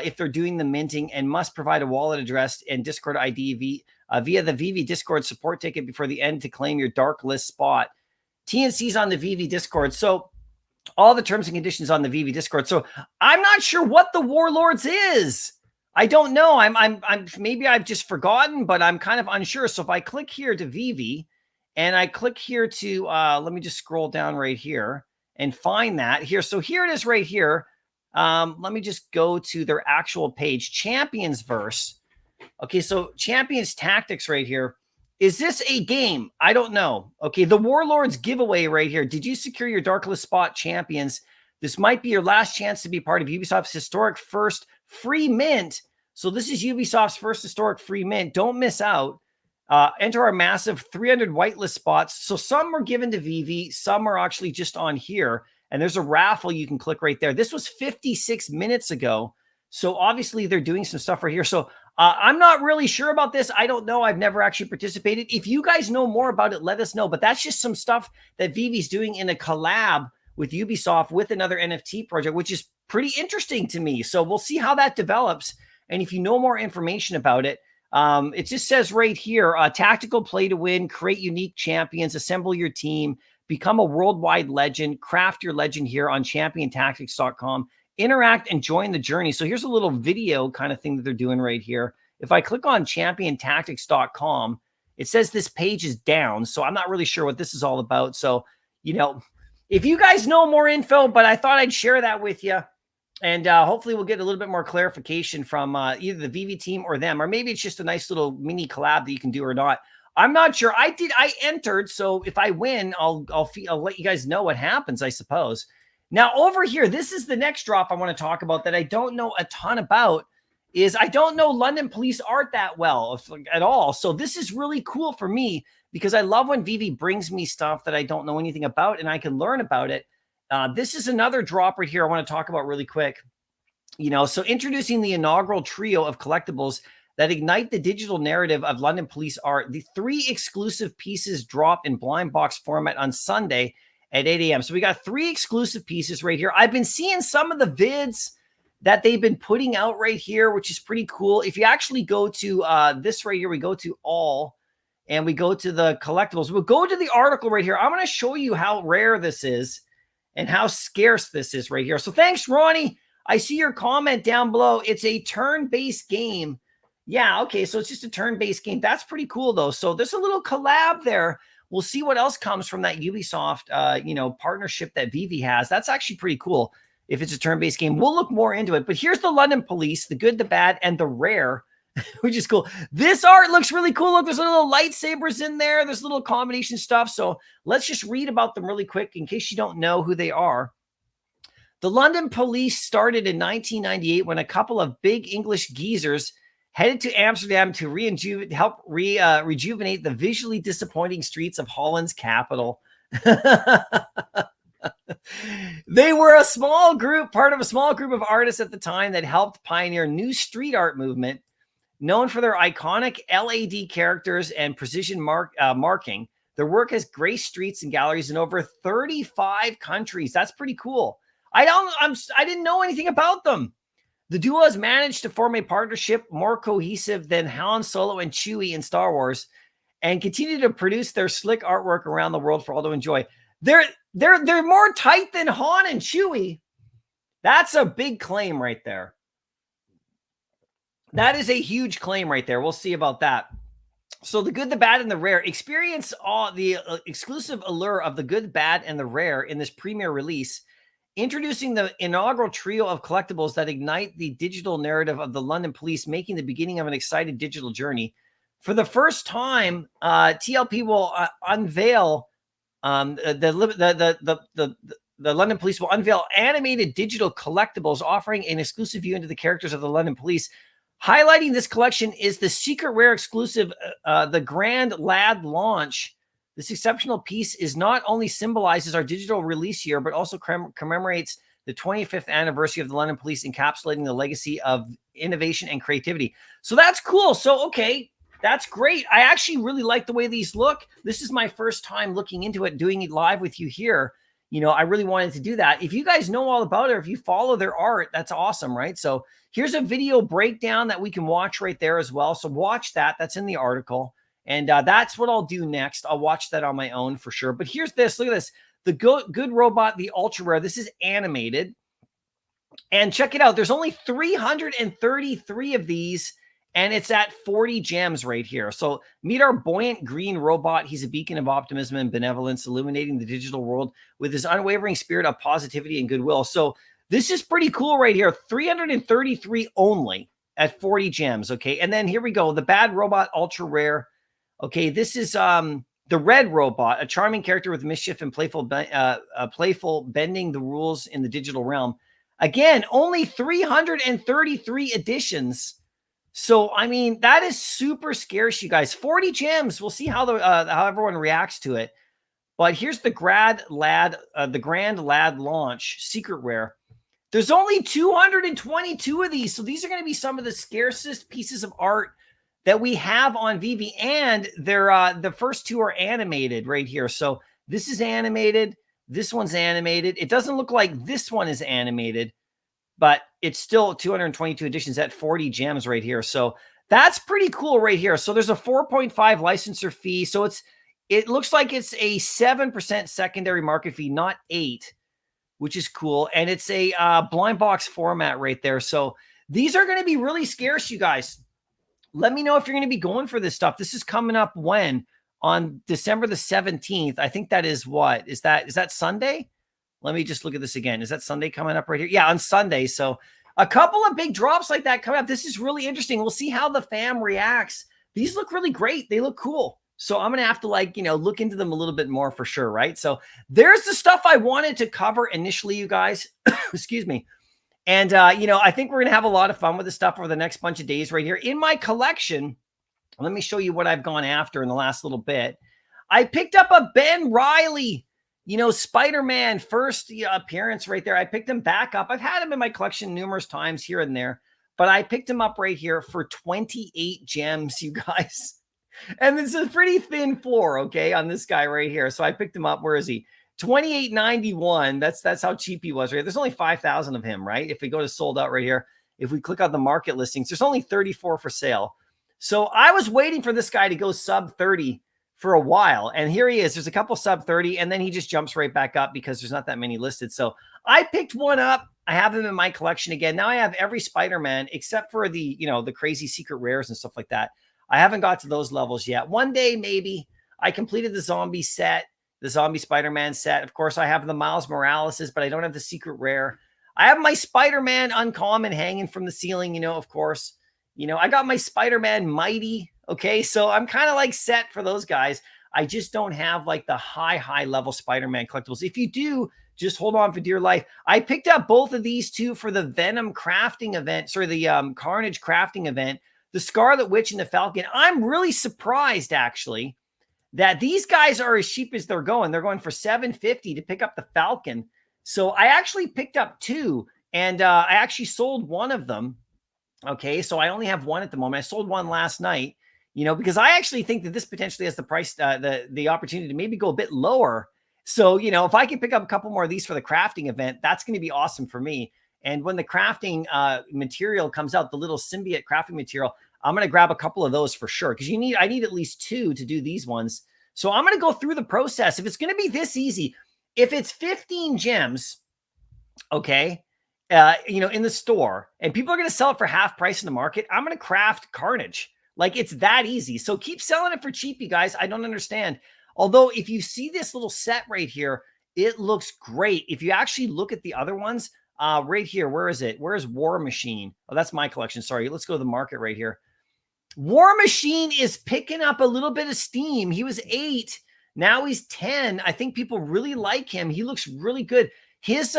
S3: if they're doing the minting and must provide a wallet address and Discord ID via the VV Discord support ticket before the end to claim your dark list spot. TNC's on the VV Discord. So all the terms and conditions on the VV Discord. So I'm not sure what the Warlords is. I don't know. I'm maybe I've just forgotten, but I'm kind of unsure. So if I click here to VV and I click here to, let me just scroll down right here and find that here. So here it is right here. Let me just go to their actual page, Champions Verse. Okay, so Champions Tactics right here. Is this a game? I don't know. Okay, the Warlords giveaway right here. Did you secure your Darklist spot, Champions? This might be your last chance to be part of Ubisoft's historic first free mint. So this is Ubisoft's first historic free mint. Don't miss out. Enter our massive 300 whitelist spots. So some are given to Vivi. Some are actually just on here. And there's a raffle you can click right there. This was 56 minutes ago. So obviously they're doing some stuff right here. So I'm not really sure about this. I don't know. I've never actually participated. If you guys know more about it, let us know. But that's just some stuff that Vivi's doing in a collab with Ubisoft with another NFT project, which is pretty interesting to me. So we'll see how that develops. And if you know more information about it, it just says right here, tactical play to win, create unique champions, assemble your team, become a worldwide legend, craft your legend here on championtactics.com. Interact and join the journey. So here's a little video kind of thing that they're doing right here. If I click on championtactics.com, it says this page is down. So I'm not really sure what this is all about. So, you know, if you guys know more info, but I thought I'd share that with you. And hopefully we'll get a little bit more clarification from either the Vivi team or them, or maybe it's just a nice little mini collab that you can do or not. I'm not sure. I entered. So if I win, I'll let you guys know what happens, I suppose. Now, over here, this is the next drop I want to talk about that I don't know a ton about. Is I don't know London police art that well at all. So this is really cool for me because I love when Vivi brings me stuff that I don't know anything about and I can learn about it. This is another drop right here I want to talk about really quick. You know, so introducing the inaugural trio of collectibles that ignite the digital narrative of London police art. The 3 exclusive pieces drop in blind box format on Sunday at 8 a.m. So we got 3 exclusive pieces right here. I've been seeing some of the vids that they've been putting out right here, which is pretty cool. If you actually go to this right here, we go to all and we go to the collectibles. We'll go to the article right here. I'm going to show you how rare this is and how scarce this is right here. So thanks, Ronnie. I see your comment down below. It's a turn-based game. Yeah, okay, so it's just a turn-based game. That's pretty cool, though. So there's a little collab there. We'll see what else comes from that Ubisoft, you know, partnership that Vivi has. That's actually pretty cool if it's a turn-based game. We'll look more into it. But here's the London Police, the good, the bad, and the rare, which is cool. This art looks really cool. Look, there's little lightsabers in there. There's little combination stuff. So let's just read about them really quick in case you don't know who they are. The London Police started in 1998 when a couple of big English geezers headed to Amsterdam to help rejuvenate the visually disappointing streets of Holland's capital. They were a small group, part of a small group of artists at the time that helped pioneer new street art movement, known for their iconic LED characters and precision marking. Their work has graced streets and galleries in over 35 countries. That's pretty cool. I didn't know anything about them. The duo has managed to form a partnership more cohesive than Han Solo and Chewie in Star Wars, and continue to produce their slick artwork around the world for all to enjoy. They're more tight than Han and Chewie. That's a big claim right there. That is a huge claim right there. We'll see about that. So the good, the bad, and the rare. Experience all the exclusive allure of the good, bad, and the rare in this premiere release. Introducing the inaugural trio of collectibles that ignite the digital narrative of the London Police, making the beginning of an exciting digital journey. For the first time, TLP will unveil the London Police will unveil animated digital collectibles, offering an exclusive view into the characters of the London Police. Highlighting this collection is the secret rare exclusive, the Grand Lad launch. This exceptional piece is not only symbolizes our digital release year, but also commemorates the 25th anniversary of the London Police, encapsulating the legacy of innovation and creativity. So that's cool. So, okay, that's great. I actually really like the way these look. This is my first time looking into it, doing it live with you here. You know, I really wanted to do that. If you guys know all about it, or if you follow their art, that's awesome, right? So here's a video breakdown that we can watch right there as well. So watch that. That's in the article. And that's what I'll do next. I'll watch that on my own for sure. But here's this. Look at this. The Good Robot, the Ultra Rare. This is animated. And check it out. There's only 333 of these. and it's at 40 gems right here. So meet our buoyant green robot. He's a beacon of optimism and benevolence, illuminating the digital world with his unwavering spirit of positivity and goodwill. So this is pretty cool right here. 333 only at 40 gems. Okay. And then here we go. The bad robot, ultra rare. Okay. This is the red robot, a charming character with mischief and playful bending the rules in the digital realm. Again, only 333 editions. So, I mean, that is super scarce, you guys. 40 gems. We'll see how how everyone reacts to it. But here's the Grand Lad launch secret rare. There's only 222 of these. So these are going to be some of the scarcest pieces of art that we have on Vivi, and they're the first two are animated right here. So this is animated. This one's animated. It doesn't look like this one is animated, but it's still 222 editions at 40 gems right here. So that's pretty cool right here. So there's a 4.5 licensor fee. So it looks like it's a 7% secondary market fee, not 8, which is cool. And it's a blind box format right there. So these are going to be really scarce, you guys. Let me know if you're going to be going for this stuff. This is coming up when? On December the 17th. I think that is what? Is that Sunday? Let me just look at this again. Is that Sunday coming up right here? Yeah, on Sunday. So a couple of big drops like that coming up. This is really interesting. We'll see how the fam reacts. These look really great. They look cool. So I'm going to have to look into them a little bit more for sure, right? So there's the stuff I wanted to cover initially, you guys. Excuse me. And, I think we're going to have a lot of fun with this stuff over the next bunch of days right here. In my collection, let me show you what I've gone after in the last little bit. I picked up a Ben Reilly, Spider-Man first appearance right there. I picked him back up. I've had him in my collection numerous times here and there, but I picked him up right here for 28 gems, you guys. And this is a pretty thin floor, okay, on this guy right here. So I picked him up. Where is he? 28.91. That's how cheap he was, right? There's only 5,000 of him, right? If we go to sold out right here, if we click on the market listings, there's only 34 for sale. So I was waiting for this guy to go sub 30 for a while. And here he is. There's a couple sub 30, and then he just jumps right back up because there's not that many listed. So I picked one up. I have him in my collection again. Now I have every Spider-Man except for the crazy secret rares and stuff like that. I haven't got to those levels yet. One day, maybe. I completed the zombie set, the zombie Spider-Man set. Of course, I have the Miles Morales', but I don't have the secret rare. I have my Spider-Man uncommon hanging from the ceiling, of course. I got my Spider-Man Mighty. Okay, so I'm kind of like set for those guys. I just don't have like the high level Spider-Man collectibles. If you do, just hold on for dear life. I picked up both of these two for the Venom crafting event, the Carnage crafting event, the Scarlet Witch and the Falcon. I'm really surprised actually that these guys are as cheap as they're going. They're going for $750 to pick up the Falcon. So I actually picked up two, and I actually sold one of them. Okay, so I only have one at the moment. I sold one last night, because I actually think that this potentially has the price, the opportunity to maybe go a bit lower. So, if I can pick up a couple more of these for the crafting event, that's going to be awesome for me. And when the crafting material comes out, the little symbiote crafting material, I'm going to grab a couple of those for sure. Because I need at least two to do these ones. So I'm going to go through the process. If it's going to be this easy, if it's 15 gems, okay, in the store, and people are going to sell it for half price in the market, I'm going to craft Carnage. Like, it's that easy. So keep selling it for cheap, you guys. I don't understand. Although, if you see this little set right here, it looks great. If you actually look at the other ones, right here, where is it? Where is War Machine? Oh, that's my collection. Sorry. Let's go to the market right here. War Machine is picking up a little bit of steam. He was 8. Now he's 10. I think people really like him. He looks really good. His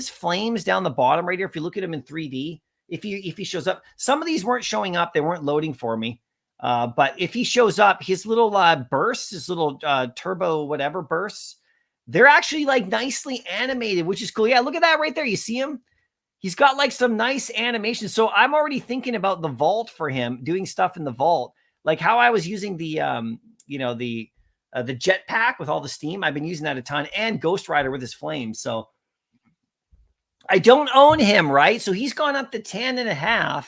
S3: flames down the bottom right here, if you look at him in 3D, if he shows up, some of these weren't showing up. They weren't loading for me. But if he shows up, his little bursts, his little turbo whatever bursts, they're actually like nicely animated, which is cool. Yeah, look at that right there. You see him? He's got like some nice animation. So I'm already thinking about the vault for him, doing stuff in the vault, like how I was using the jetpack with all the steam. I've been using that a ton, and Ghost Rider with his flames. So I don't own him, right? So he's gone up to 10.5,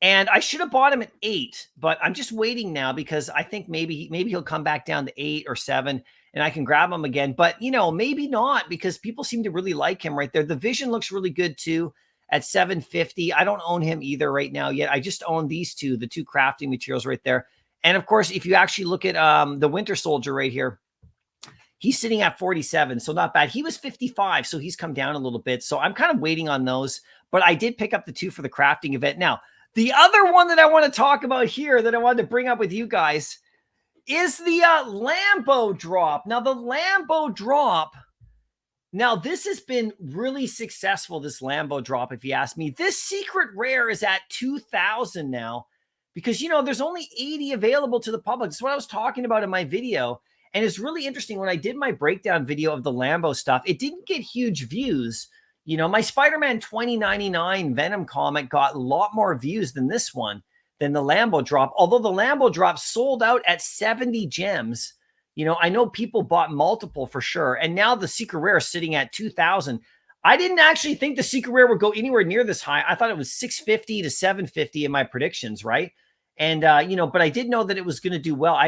S3: and I should have bought him at 8, but I'm just waiting now because I think maybe he'll come back down to 8 or 7 and I can grab him again. But, maybe not, because people seem to really like him right there. The vision looks really good too. at 750. I don't own him either right now yet. I just own these two, the two crafting materials right there. And of course, if you actually look at the Winter Soldier right here, he's sitting at 47, so not bad. He was 55, so he's come down a little bit. So I'm kind of waiting on those, but I did pick up the two for the crafting event. Now, the other one that I want to talk about here that I wanted to bring up with you guys is the Lambo drop. Now, the Lambo drop, now this has been really successful, this Lambo drop, if you ask me. This secret rare is at 2,000 now because, you know, there's only 80 available to the public. That's what I was talking about in my video. And it's really interesting. When I did my breakdown video of the Lambo stuff, it didn't get huge views. You know, my Spider-Man 2099 Venom comic got a lot more views than this one, than the Lambo drop. Although the Lambo drop sold out at 70 gems. You know, I know people bought multiple for sure. And now the secret rare is sitting at 2,000. I didn't actually think the secret rare would go anywhere near this high. I thought it was 650 to 750 in my predictions, right? And, you know, but I did know that it was going to do well.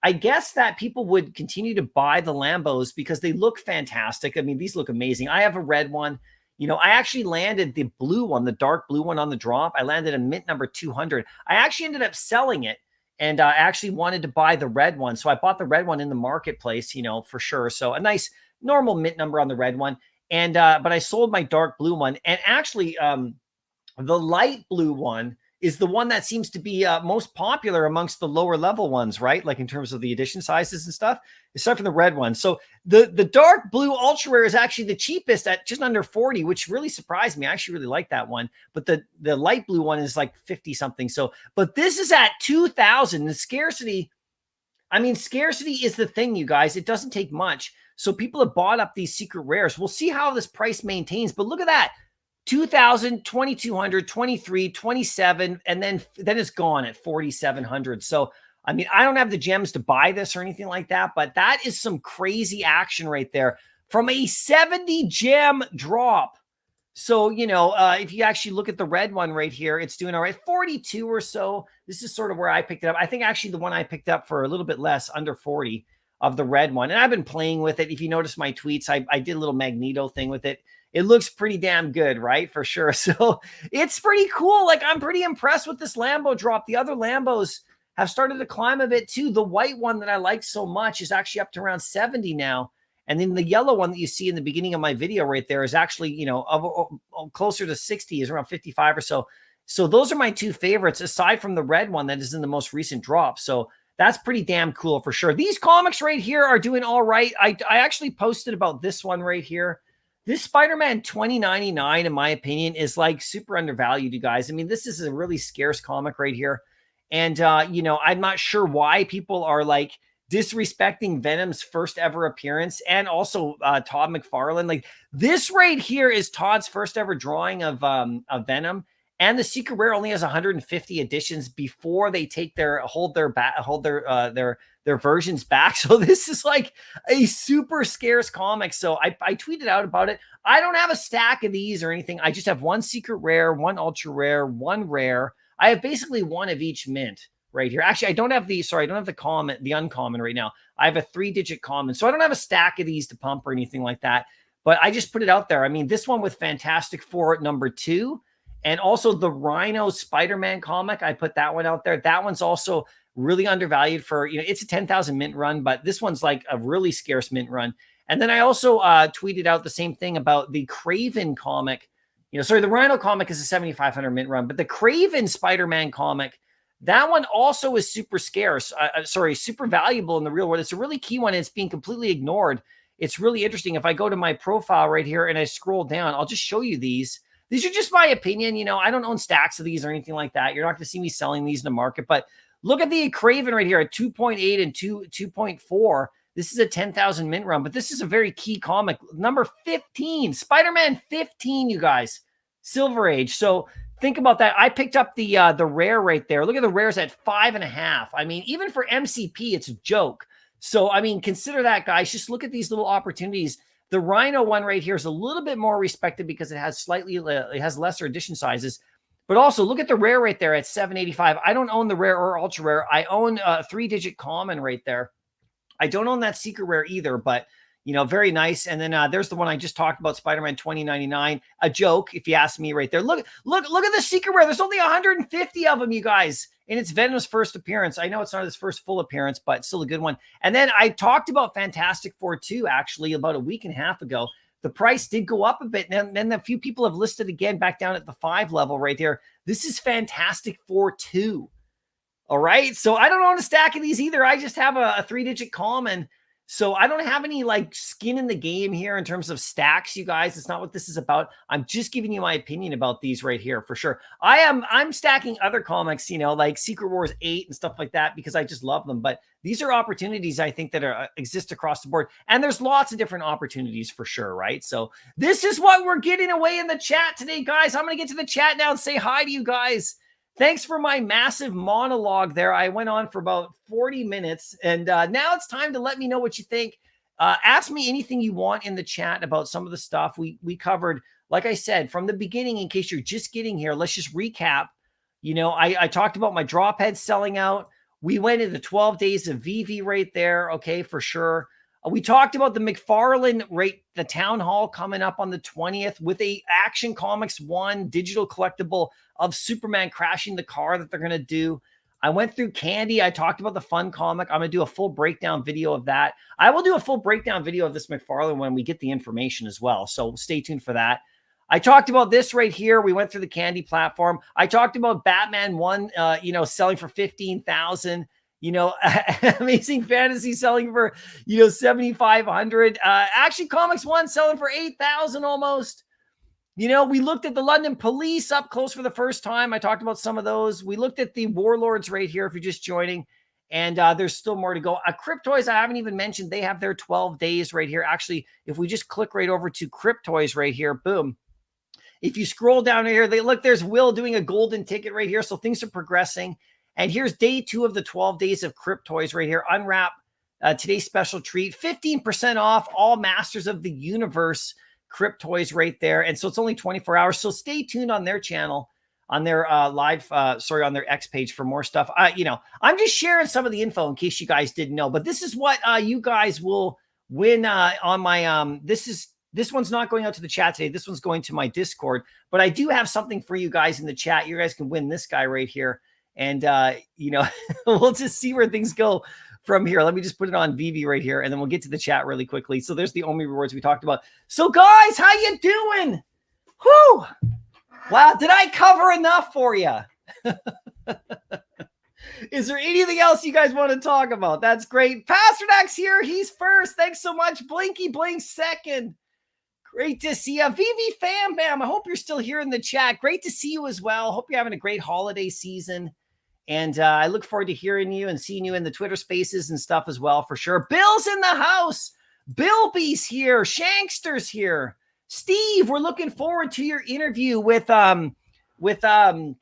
S3: I guess that people would continue to buy the Lambos because they look fantastic. I mean, these look amazing. I have a red one. You know, I actually landed the blue one, the dark blue one on the drop. I landed a mint number 200. I actually ended up selling it, and I actually wanted to buy the red one. So I bought the red one in the marketplace, you know, for sure. So a nice normal mint number on the red one. And, but I sold my dark blue one. And actually, the light blue one is the one that seems to be most popular amongst the lower level ones, right? Like in terms of the edition sizes and stuff, except for the red one. So the dark blue ultra rare is actually the cheapest at just under 40, which really surprised me. I actually really like that one. But the light blue one is like 50 something. So, but this is at 2,000. The scarcity, I mean, scarcity is the thing, you guys. It doesn't take much. So people have bought up these secret rares. We'll see how this price maintains. But look at that. 2,000, 2,200, 23, 27, and then it's gone at 4,700. So, I mean, I don't have the gems to buy this or anything like that, but that is some crazy action right there from a 70 gem drop. So, you know, if you actually look at the red one right here, it's doing all right, 42 or so. This is sort of where I picked it up. I think actually the one I picked up for a little bit less, under 40 of the red one. And I've been playing with it. If you notice my tweets, I did a little Magneto thing with it. It looks pretty damn good, right? For sure. So it's pretty cool. Like, I'm pretty impressed with this Lambo drop. The other Lambos have started to climb a bit too. The white one that I like so much is actually up to around 70 now. And then the yellow one that you see in the beginning of my video right there is actually, you know, closer to 60, is around 55 or so. So those are my two favorites, aside from the red one that is in the most recent drop. So that's pretty damn cool for sure. These comics right here are doing all right. I actually posted about this one right here. This Spider-Man 2099, in my opinion, is like super undervalued, you guys. I mean, this is a really scarce comic right here. And, you know, I'm not sure why people are like disrespecting Venom's first ever appearance, and also Todd McFarlane. Like, this right here is Todd's first ever drawing of Venom. And the secret rare only has 150 editions before they take hold their versions back. So this is like a super scarce comic. So I tweeted out about it. I don't have a stack of these or anything. I just have one secret rare, one ultra rare, one rare. I have basically one of each mint right here. Actually, I don't have the uncommon right now. I have a 3-digit common. So I don't have a stack of these to pump or anything like that. But I just put it out there. I mean, this one with Fantastic Four #2. And also the Rhino Spider-Man comic, I put that one out there. That one's also really undervalued for, you know, it's a 10,000 mint run, but this one's like a really scarce mint run. And then I also tweeted out the same thing about the Craven comic. You know, sorry, the Rhino comic is a 7,500 mint run, but the Craven Spider-Man comic, that one also is super scarce. Super valuable in the real world. It's a really key one. And it's being completely ignored. It's really interesting. If I go to my profile right here and I scroll down, I'll just show you these. These are just my opinion. You know, I don't own stacks of these or anything like that. You're not going to see me selling these in the market. But look at the Craven right here at 2.8 and 2.4. This is a 10,000 mint run. But this is a very key comic. Number 15. Spider-Man 15, you guys. Silver Age. So think about that. I picked up the rare right there. Look at the rares at 5.5. I mean, even for MCP, it's a joke. So, I mean, consider that, guys. Just look at these little opportunities. The Rhino one right here is a little bit more respected because it has lesser edition sizes. But also look at the rare right there at 785. I don't own the rare or ultra rare. I own a 3-digit common right there. I don't own that secret rare either, but You know, very nice. And then there's the one I just talked about, Spider-Man 2099. A joke, if you ask me, right there. Look at the secret rare. There's only 150 of them, you guys. And it's Venom's first appearance. I know it's not his first full appearance, but still a good one. And then I talked about Fantastic Four 2, actually, about a week and a half ago. The price did go up a bit. And then a few people have listed again back down at the 5 level right there. This is Fantastic Four 2. All right. So I don't own a stack of these either. I just have a 3-digit common. So I don't have any like skin in the game here in terms of stacks, you guys. It's not what this is about. I'm just giving you my opinion about these right here for sure. I'm stacking other comics, you know, like Secret Wars 8 and stuff like that, because I just love them. But these are opportunities I think that exist across the board. And there's lots of different opportunities for sure, right? So this is what we're getting away in the chat today, guys. I'm going to get to the chat now and say hi to you guys. Thanks for my massive monologue there. I went on for about 40 minutes, and now it's time to let me know what you think. Ask me anything you want in the chat about some of the stuff we covered. Like I said, from the beginning, in case you're just getting here, let's just recap. You know, I talked about my drop heads selling out. We went into 12 days of VV right there, okay, for sure. We talked about the McFarlane rate, the town hall coming up on the 20th with a Action Comics 1 digital collectible of Superman crashing the car that they're going to do. I went through Candy. I talked about the fun comic. I'm going to do a full breakdown video of that. I will do a full breakdown video of this McFarlane when we get the information as well. So stay tuned for that. I talked about this right here. We went through the Candy platform. I talked about Batman 1, selling for 15,000. You know, Amazing Fantasy selling for, 7,500. Action Comics 1 selling for 8,000 almost. You know, we looked at the London Police up close for the first time. I talked about some of those. We looked at the Warlords right here if you're just joining. And there's still more to go. Cryptoys, I haven't even mentioned. They have their 12 days right here. Actually, if we just click right over to Cryptoys right here, boom. If you scroll down here, there's Will doing a golden ticket right here. So things are progressing. And here's day 2 of the 12 days of Cryptoys right here. Unwrap today's special treat. 15% off all Masters of the Universe Cryptoys right there. And so it's only 24 hours. So stay tuned on their channel, on their on their X page for more stuff. I'm just sharing some of the info in case you guys didn't know. But this is what you guys will win on my this one's not going out to the chat today. This one's going to my Discord. But I do have something for you guys in the chat. You guys can win this guy right here. And, we'll just see where things go from here. Let me just put it on VV right here, and then we'll get to the chat really quickly. So there's the Omi rewards we talked about. So, guys, how you doing? Whew. Wow, did I cover enough for you? Is there anything else you guys want to talk about? That's great. Pasternak's here. He's first. Thanks so much. Blinky Blink second. Great to see you. VV Fam Bam, I hope you're still here in the chat. Great to see you as well. Hope you're having a great holiday season. And I look forward to hearing you and seeing you in the Twitter spaces and stuff as well, for sure. Bill's in the house. Bilby's here. Shankster's here. Steve, we're looking forward to your interview with what do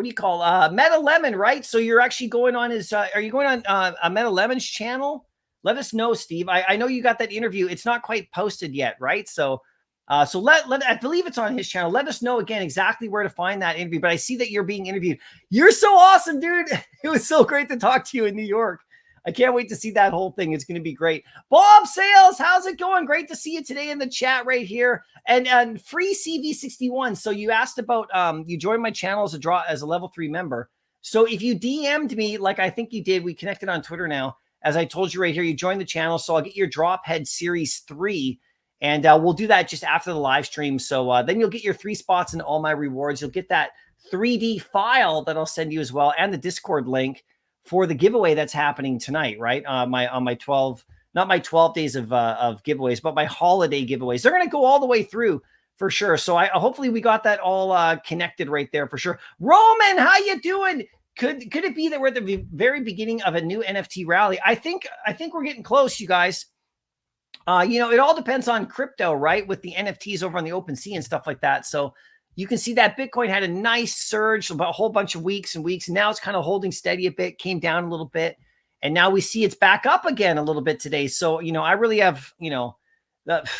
S3: you call Meta Lemon, right? So you're actually going on his are you going on a Meta Lemon's channel? Let us know, Steve. I know you got that interview. It's not quite posted yet, right? So let I believe it's on his channel. Let us know again exactly where to find that interview. But I see that you're being interviewed. You're so awesome, dude. It was so great to talk to you in New York. I can't wait to see that whole thing. It's going to be great. Bob Sales, how's it going? Great to see you today in the chat right here. And free CV61. So you asked about you joined my channel as a level 3 member. So if you DM'd me, like I think you did, we connected on Twitter now. As I told you right here, you joined the channel. So I'll get your drop head series 3. And we'll do that just after the live stream. So then you'll get your 3 spots in all my rewards. You'll get that 3D file that I'll send you as well, and the Discord link for the giveaway that's happening tonight, right? My 12, not my 12 days of giveaways, but my holiday giveaways. They're going to go all the way through for sure. So hopefully we got that all connected right there for sure. Roman, how you doing? Could it be that we're at the very beginning of a new NFT rally? I think we're getting close, you guys. It all depends on crypto, right? With the NFTs over on the OpenSea and stuff like that. So you can see that Bitcoin had a nice surge about a whole bunch of weeks and weeks. Now it's kind of holding steady a bit, came down a little bit. And now we see it's back up again a little bit today. So, I really have,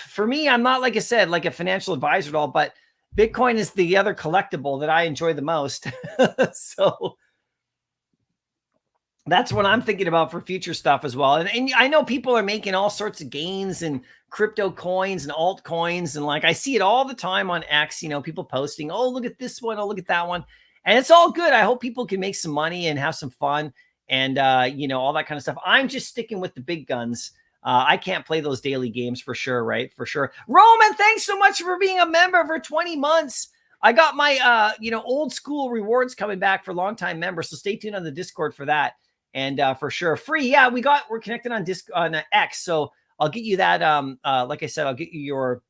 S3: for me, I'm not, like I said, like a financial advisor at all, but Bitcoin is the other collectible that I enjoy the most. So That's what I'm thinking about for future stuff as well. And I know people are making all sorts of gains in crypto coins and altcoins. And like, I see it all the time on X, people posting, oh, look at this one. Oh, look at that one. And it's all good. I hope people can make some money and have some fun and, all that kind of stuff. I'm just sticking with the big guns. I can't play those daily games for sure, right? For sure. Roman, thanks so much for being a member for 20 months. I got my, old school rewards coming back for longtime members. So stay tuned on the Discord for that. And for sure, free. Yeah, we're connected on X. So I'll get you that. Like I said, I'll get you your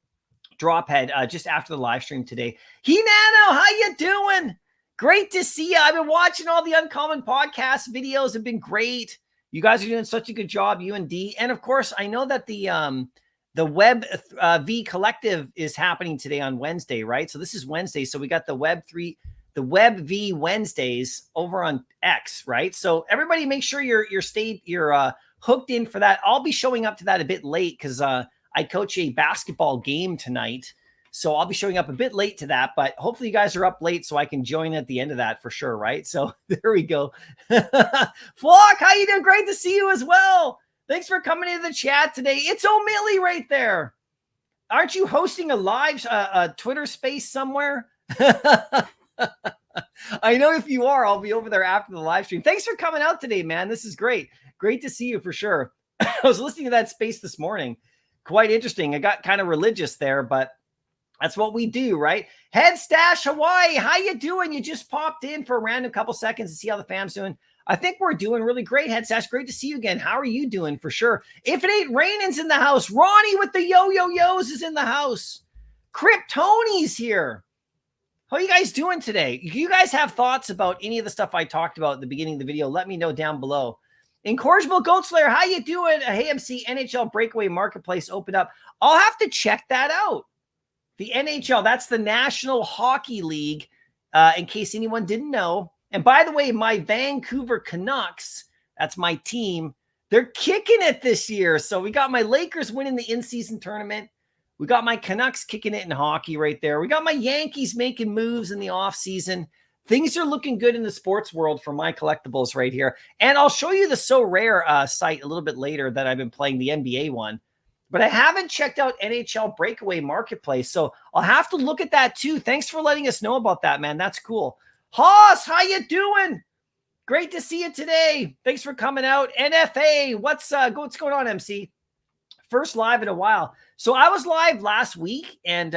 S3: drop head just after the live stream today. Hinano, how you doing? Great to see you. I've been watching all the Uncommon podcast videos. Have been great. You guys are doing such a good job, you and D. And of course, I know that the Web V Collective is happening today on Wednesday, right? So this is Wednesday. So we got the Web V Wednesdays over on X, right? So everybody make sure you're hooked in for that. I'll be showing up to that a bit late because I coach a basketball game tonight. So I'll be showing up a bit late to that, but hopefully you guys are up late so I can join at the end of that for sure, right? So there we go. Flock, how you doing? Great to see you as well. Thanks for coming into the chat today. It's O'Milly right there. Aren't you hosting a live Twitter space somewhere? I know if you are, I'll be over there after the live stream. Thanks for coming out today, man. This is great. Great to see you for sure. I was listening to that space this morning. Quite interesting. I got kind of religious there, but that's what we do, right? Head Stash Hawaii, how you doing? You just popped in for a random couple seconds to see how the fam's doing. I think we're doing really great, Head Stash. Great to see you again. How are you doing for sure? If it ain't raining's in the house. Ronnie with the yo-yo-yos is in the house. Kryptoni's here. How are you guys doing today? If you guys have thoughts about any of the stuff I talked about at the beginning of the video, let me know down below. Incorrigible Goat Slayer, how you doing? Hey, MC, NHL Breakaway Marketplace opened up. I'll have to check that out. The NHL, that's the National Hockey League, in case anyone didn't know. And by the way, my Vancouver Canucks, that's my team, they're kicking it this year. So we got my Lakers winning the in-season tournament. We got my Canucks kicking it in hockey right there. We got my Yankees making moves in the offseason. Things are looking good in the sports world for Mycollectables right here. And I'll show you the So Rare site a little bit later that I've been playing, the NBA one. But I haven't checked out NHL Breakaway Marketplace, so I'll have to look at that too. Thanks for letting us know about that, man. That's cool. Haas, how you doing? Great to see you today. Thanks for coming out. NFA, what's going on, MC? First live in a while. So I was live last week, and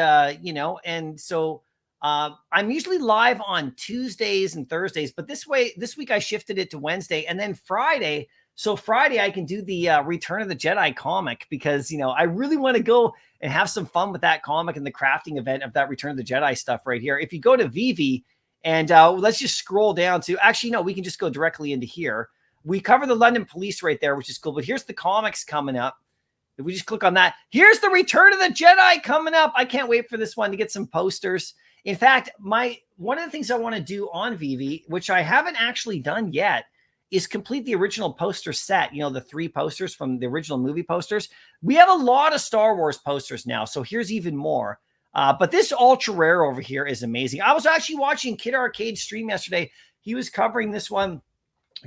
S3: so I'm usually live on Tuesdays and Thursdays, but this week I shifted it to Wednesday, and then Friday. So Friday I can do the Return of the Jedi comic because, I really want to go and have some fun with that comic and the crafting event of that Return of the Jedi stuff right here. If you go to Vivi and let's just scroll down to, actually, no, we can just go directly into here. We cover the London Police right there, which is cool. But here's the comics coming up. If we just click on that, here's the Return of the Jedi coming up. I can't wait for this one to get some posters. In fact, one of the things I want to do on Vivi, which I haven't actually done yet, is complete the original poster set, the 3 posters from the original movie posters. We have a lot of Star Wars posters now, so here's even more. But this ultra rare over here is amazing. I was actually watching Kid Arcade's stream yesterday. He was covering this one,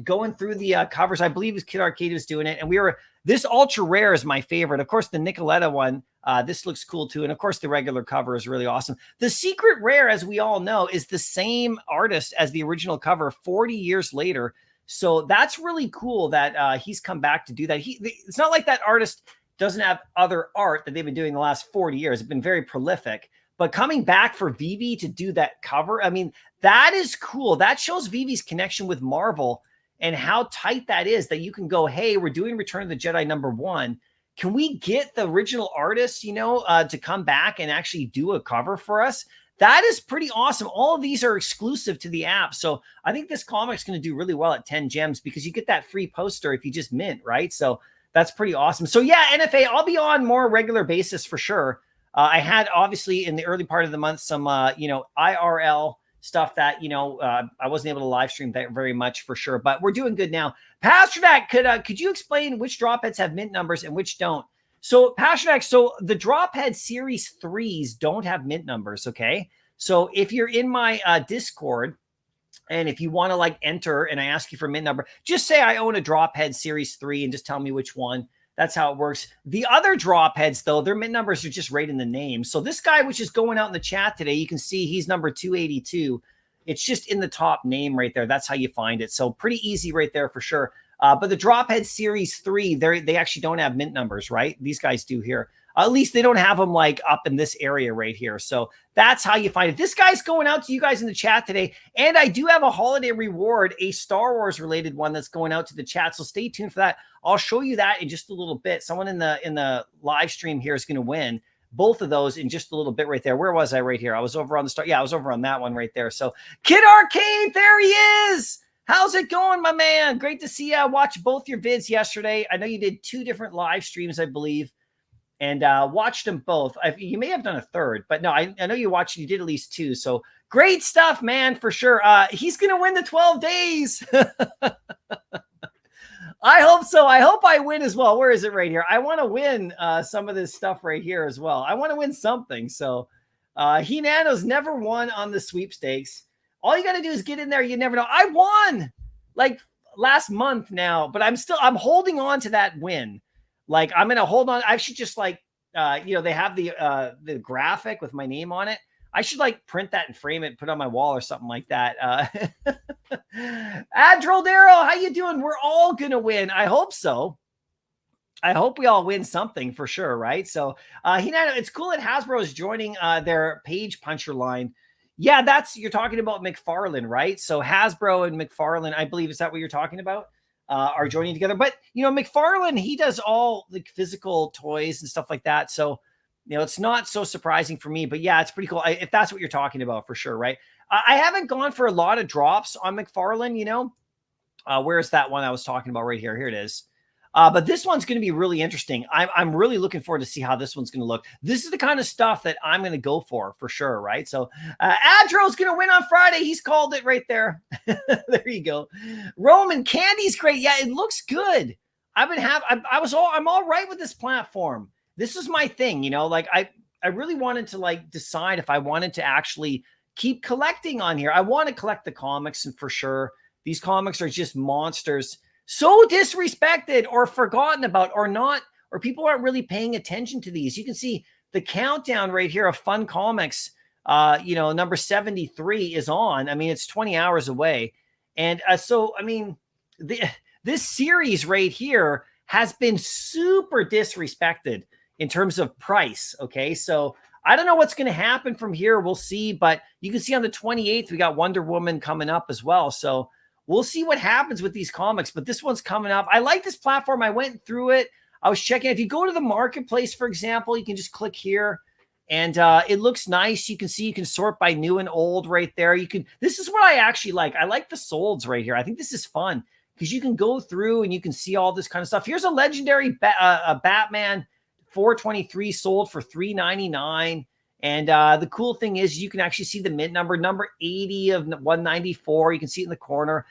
S3: going through the covers. I believe it was Kid Arcade was doing it, and this ultra rare is my favorite. Of course, the Nicoletta one, this looks cool too, and of course, the regular cover is really awesome. The secret rare, as we all know, is the same artist as the original cover 40 years later. So that's really cool that he's come back to do that. It's not like that artist doesn't have other art that they've been doing the last 40 years. It's been very prolific. But coming back for Vivi to do that cover, I mean, that is cool. That shows Vivi's connection with Marvel and how tight that is, that you can go, hey, we're doing Return of the Jedi #1. Can we get the original artist, to come back and actually do a cover for us? That is pretty awesome. All of these are exclusive to the app. So I think this comic's going to do really well at 10 gems because you get that free poster if you just mint, right? So that's pretty awesome. So yeah, NFA, I'll be on more regular basis for sure. I had obviously in the early part of the month some, IRL stuff that, I wasn't able to live stream that very much for sure, but we're doing good now. Pasternak, could you explain which drop heads have mint numbers and which don't? So Pasternak, so the Drophead Series 3s don't have mint numbers, okay? So if you're in my Discord, And if you want to like enter and I ask you for mint number, just say I own a drop head series 3 and just tell me which one. That's how it works. The other drop heads, though, their mint numbers are just right in the name. So this guy, which is going out in the chat today, you can see he's number 282. It's just in the top name right there. That's how you find it. So pretty easy right there for sure. But the drop head series 3, they actually don't have mint numbers, right? These guys do here. At least they don't have them like up in this area right here. So that's how you find it. This guy's going out to you guys in the chat today. And I do have a holiday reward, a Star Wars related one that's going out to the chat. So stay tuned for that. I'll show you that in just a little bit. Someone in the live stream here is going to win both of those in just a little bit right there. Where was I right here? I was over on the start. Yeah, I was over on that one right there. So Kid Arcade, there he is. How's it going, my man? Great to see you. I watched both your vids yesterday. I know you did 2 different live streams, I believe. And watched them both. You may have done a third, but no, I know you watched. You did at least 2. So great stuff, man, for sure. He's going to win the 12 days. I hope so. I hope I win as well. Where is it right here? I want to win some of this stuff right here as well. I want to win something. So Hinano's never won on the sweepstakes. All you got to do is get in there. You never know. I won like last month now, but I'm holding on to that win. Like, I'm going to hold on. I should just like, they have the graphic with my name on it. I should like print that and frame it, put it on my wall or something like that. Adril Darrow, how you doing? We're all going to win. I hope so. I hope we all win something for sure, right? So, it's cool that Hasbro is joining their page puncher line. Yeah, you're talking about McFarlane, right? So Hasbro and McFarlane, I believe, is that what you're talking about? Are joining together. But, McFarlane, he does all the physical toys and stuff like that. So, it's not so surprising for me. But, yeah, it's pretty cool if that's what you're talking about for sure, right? I haven't gone for a lot of drops on McFarlane, where's that one I was talking about right here? Here it is. But this one's going to be really interesting. I'm really looking forward to see how this one's going to look. This is the kind of stuff that I'm going to go for sure, right? So Adro's going to win on Friday. He's called it right there. There you go. Roman, candy's great. Yeah, it looks good. I'm all right with this platform. This is my thing, like I really wanted to like decide if I wanted to actually keep collecting on here. I want to collect the comics, and for sure, these comics are just monsters. So disrespected or forgotten about or not, or people aren't really paying attention to these. You can see the countdown right here of Fun Comics, number 73 is on. I mean, it's 20 hours away. And this series right here has been super disrespected in terms of price. Okay. So I don't know what's going to happen from here. We'll see, but you can see on the 28th, we got Wonder Woman coming up as well. So we'll see what happens with these comics, but this one's coming up. I like this platform. I went through it. I was checking. If you go to the marketplace, for example, you can just click here and it looks nice. You can see you can sort by new and old right there. This is what I actually like. I like the solds right here. I think this is fun because you can go through and you can see all this kind of stuff. Here's a legendary Batman 423 sold for $3.99. And the cool thing is you can actually see the mint number 80 of 194. You can see it in the corner.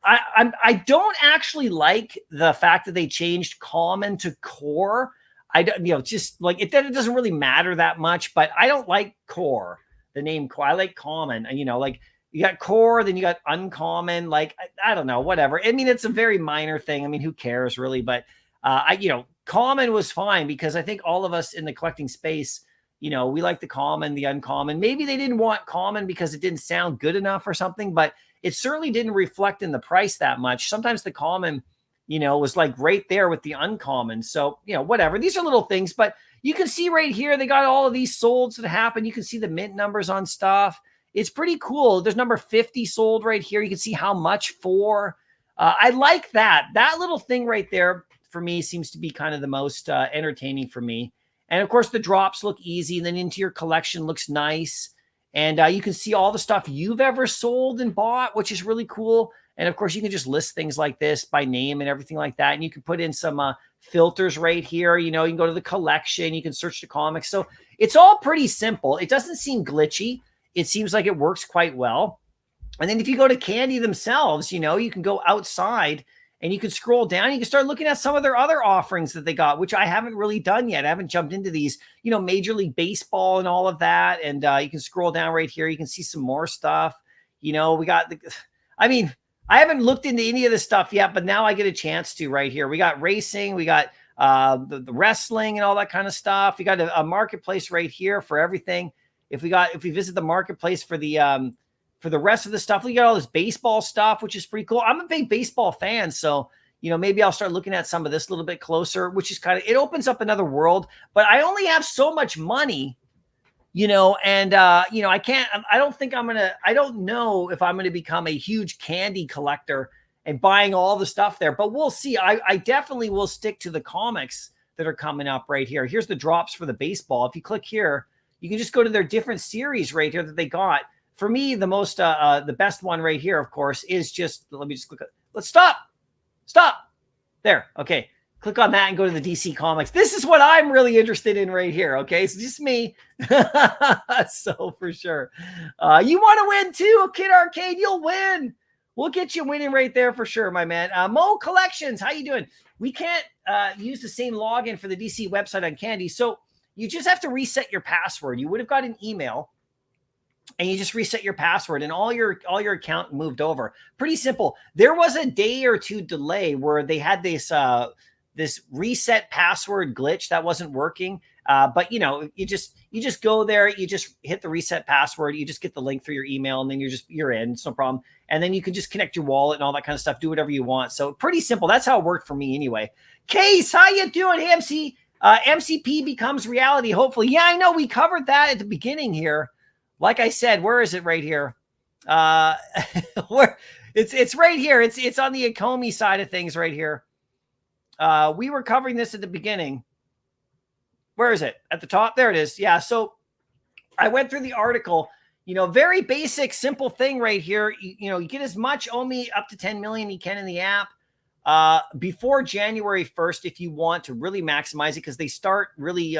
S3: I don't actually like the fact that they changed common to core. I don't, just like it doesn't really matter that much, but I don't like core, the name core. I like common, like you got core, then you got uncommon. Like, I don't know, whatever. I mean, it's a very minor thing. I mean, who cares really? But common was fine because I think all of us in the collecting space, we like the common, the uncommon. Maybe they didn't want common because it didn't sound good enough or something, but it certainly didn't reflect in the price that much. Sometimes the common, was like right there with the uncommon. So, whatever. These are little things, but you can see right here, they got all of these solds that happen. You can see the mint numbers on stuff. It's pretty cool. There's number 50 sold right here. You can see how much for. I like that. That little thing right there for me seems to be kind of the most entertaining for me. And of course, the drops look easy. And then into your collection looks nice. And you can see all the stuff you've ever sold and bought, which is really cool. And of course, you can just list things like this by name and everything like that. And you can put in some filters right here. You can go to the collection. You can search the comics. So it's all pretty simple. It doesn't seem glitchy. It seems like it works quite well. And then if you go to Candy themselves, you can go outside and you can scroll down. You can start looking at some of their other offerings that they got, which I haven't really done yet. I haven't jumped into these, Major League Baseball and all of that. And you can scroll down right here. You can see some more stuff. We got I mean, I haven't looked into any of this stuff yet, but now I get a chance to right here. We got racing, we got the wrestling and all that kind of stuff. We got a marketplace right here for everything. If we visit the marketplace for the rest of the stuff, we got all this baseball stuff, which is pretty cool. I'm a big baseball fan, so maybe I'll start looking at some of this a little bit closer, which is it opens up another world. But I only have so much money, and I can't. I don't know if I'm gonna become a huge candy collector and buying all the stuff there, but we'll see. I definitely will stick to the comics that are coming up right here. Here's the drops for the baseball. If you click here, you can just go to their different series right here that they got. For me, the best one right here, of course, is just, let me just click. Let's stop. There. Okay. Click on that and go to the DC Comics. This is what I'm really interested in right here. Okay. It's just me. So for sure. You want to win too, Kid Arcade? You'll win. We'll get you winning right there for sure, my man. Mo Collections, how you doing? We can't use the same login for the DC website on Candy, so you just have to reset your password. You would have got an email, and you just reset your password, and all your account moved over. Pretty simple. There was a day or two delay where they had this reset password glitch that wasn't working. But you just go there, you just hit the reset password, you just get the link through your email, and then you're in. It's no problem. And then you can just connect your wallet and all that kind of stuff, do whatever you want. So pretty simple. That's how it worked for me anyway. Case, how you doing? Hey, MCP becomes reality, hopefully. Yeah, I know we covered that at the beginning here. Like I said, where is it right here? Where it's right here. It's on the Akomi side of things right here. We were covering this at the beginning. Where is it? At the top? There it is. Yeah. So I went through the article, very basic, simple thing right here. You get as much OMI up to 10 million you can in the app before January 1st if you want to really maximize it, because they start really,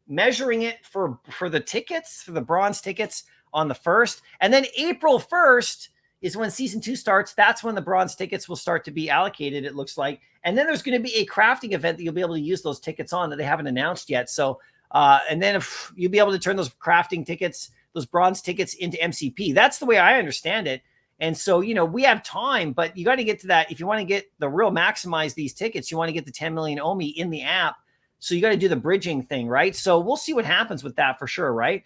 S3: measuring it for the tickets, for the bronze tickets on the 1st. And then April 1st is when season 2 starts. That's when the bronze tickets will start to be allocated, it looks like. And then there's going to be a crafting event that you'll be able to use those tickets on that they haven't announced yet. So, and then if you'll be able to turn those crafting tickets, those bronze tickets into MCP. That's the way I understand it. And so, we have time, but you got to get to that. If you want to get the real maximize these tickets, you want to get the 10 million OMI in the app. So you got to do the bridging thing, right? So we'll see what happens with that for sure, right?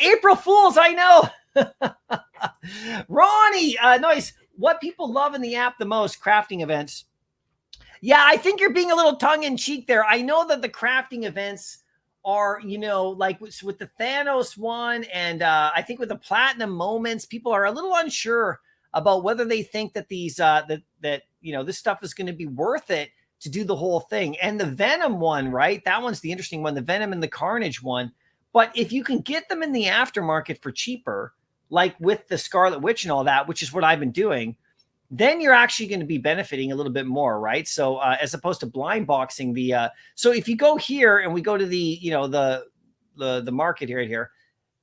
S3: April Fools, I know. Ronnie, nice. What people love in the app the most, crafting events. Yeah, I think you're being a little tongue-in-cheek there. I know that the crafting events are, like with the Thanos one, and I think with the Platinum Moments, people are a little unsure about whether they think that these this stuff is going to be worth it to do the whole thing. And the Venom one, right? That one's the interesting one, the Venom and the Carnage one. But if you can get them in the aftermarket for cheaper, like with the Scarlet Witch and all that, which is what I've been doing, then you're actually going to be benefiting a little bit more, right? So as opposed to blind boxing so if you go here and we go to the market right here,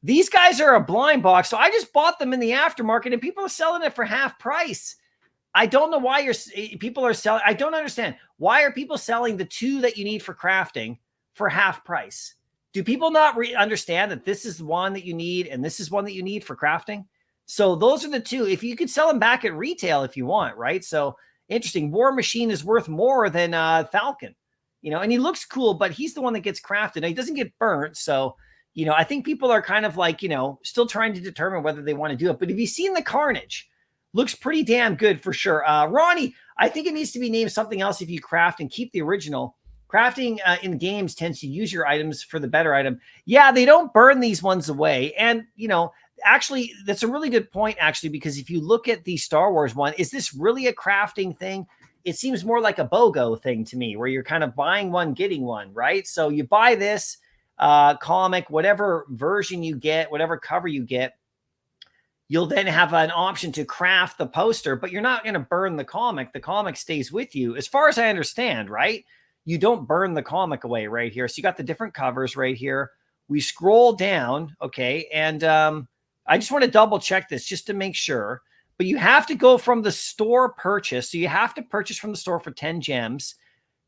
S3: these guys are a blind box. So I just bought them in the aftermarket and people are selling it for half price. I don't know why people are selling. I don't understand. Why are people selling the 2 that you need for crafting for half price? Do people not understand that this is one that you need and this is one that you need for crafting? So those are the 2. If you could sell them back at retail if you want, right? So interesting. War Machine is worth more than Falcon, and he looks cool, but he's the one that gets crafted. And he doesn't get burnt. So, I think people are kind of like, still trying to determine whether they want to do it. But have you seen the Carnage? Looks pretty damn good for sure. Ronnie, I think it needs to be named something else if you craft and keep the original. Crafting in games tends to use your items for the better item. Yeah, they don't burn these ones away. And, actually, that's a really good point, actually, because if you look at the Star Wars one, is this really a crafting thing? It seems more like a BOGO thing to me, where you're kind of buying one, getting one, right? So you buy this comic, whatever version you get, whatever cover you get, you'll then have an option to craft the poster, but you're not going to burn the comic. The comic stays with you, as far as I understand, right? You don't burn the comic away right here. So you got the different covers right here. We scroll down, okay, and I just want to double check this just to make sure. But you have to go from the store purchase. So you have to purchase from the store for 10 gems.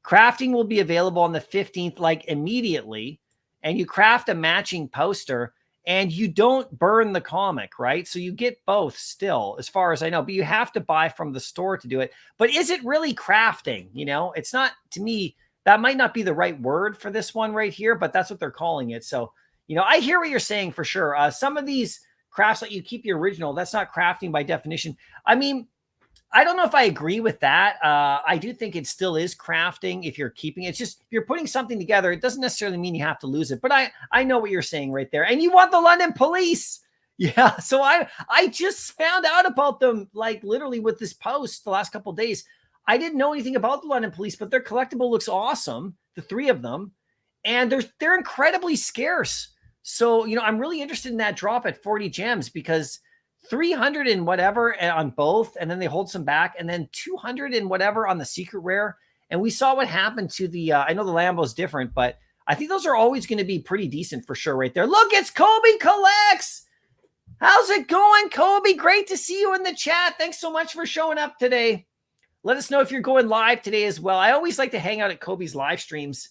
S3: Crafting will be available on the 15th, like immediately. And you craft a matching poster. and you don't burn the comic, right? So you get both still, as far as I know, but you have to buy from the store to do it. But is it really crafting? You know, it's not, to me, that might not be the right word for this one right here, but that's what they're calling it. So, you know, I hear what you're saying for sure. Some of these crafts that you keep the original, that's not crafting by definition. I mean, I don't know if I agree with that. I do think it still is crafting if you're keeping it. It's just, if you're putting something together, it doesn't necessarily mean you have to lose it. But I know what you're saying right there. And you want the London Police. Yeah. So I just found out about them, like literally with this post the last couple of days. I didn't know anything about the London Police, but their collectible looks awesome. The 3 of them. And they're incredibly scarce. So, you know, I'm really interested in that drop at 40 gems because 300 and whatever on both, and then they hold some back, and then 200 and whatever on the secret rare. And we saw what happened to the, I know the Lambo's different, but I think those are always going to be pretty decent for sure right there. Look, it's Kobe Collects. How's it going, Kobe? Great to see you in the chat. Thanks so much for showing up today. Let us know if you're going live today as well. I always like to hang out at Kobe's live streams.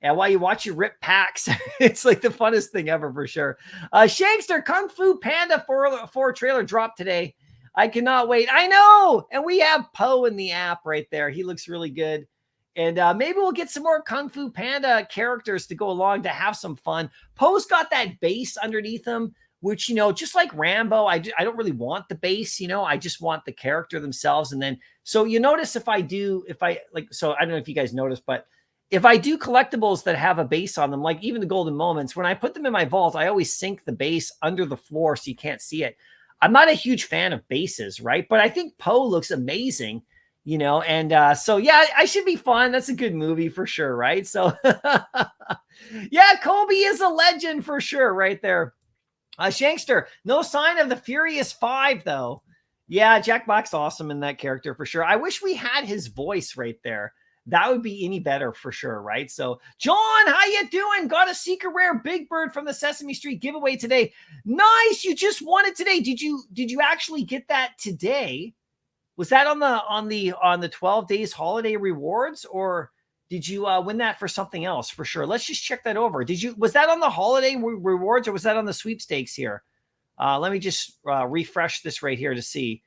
S3: And while you watch you rip packs, it's like the funnest thing ever for sure. Shankster, Kung Fu Panda 4 trailer drop today. I cannot wait. I know. And we have Poe in the app right there. He looks really good. And maybe we'll get some more Kung Fu Panda characters to go along to have some fun. Poe's got that base underneath him, which, you know, just like Rambo, I don't really want the base, you know, I just want the character themselves. And then, so you notice so I don't know if you guys notice, but if I do collectibles that have a base on them, like even the Golden Moments, when I put them in my vault, I always sink the base under the floor so you can't see it. I'm not a huge fan of bases, right? But I think Poe looks amazing, you know, and so, yeah, I should be fun. That's a good movie for sure, right? So, yeah, Kobe is a legend for sure right there. Shankster, no sign of the Furious 5, though. Yeah, Jack Black's awesome in that character for sure. I wish we had his voice right there. That would be any better for sure, right? So, John, how you doing? Got a secret rare Big Bird from the Sesame Street giveaway today. Nice, you just won it today. Did you actually get that today? Was that on the 12 days holiday rewards, or did you win that for something else for sure? Let's just check that over. Was that on the holiday rewards, or was that on the sweepstakes here? Let me just refresh this right here to see.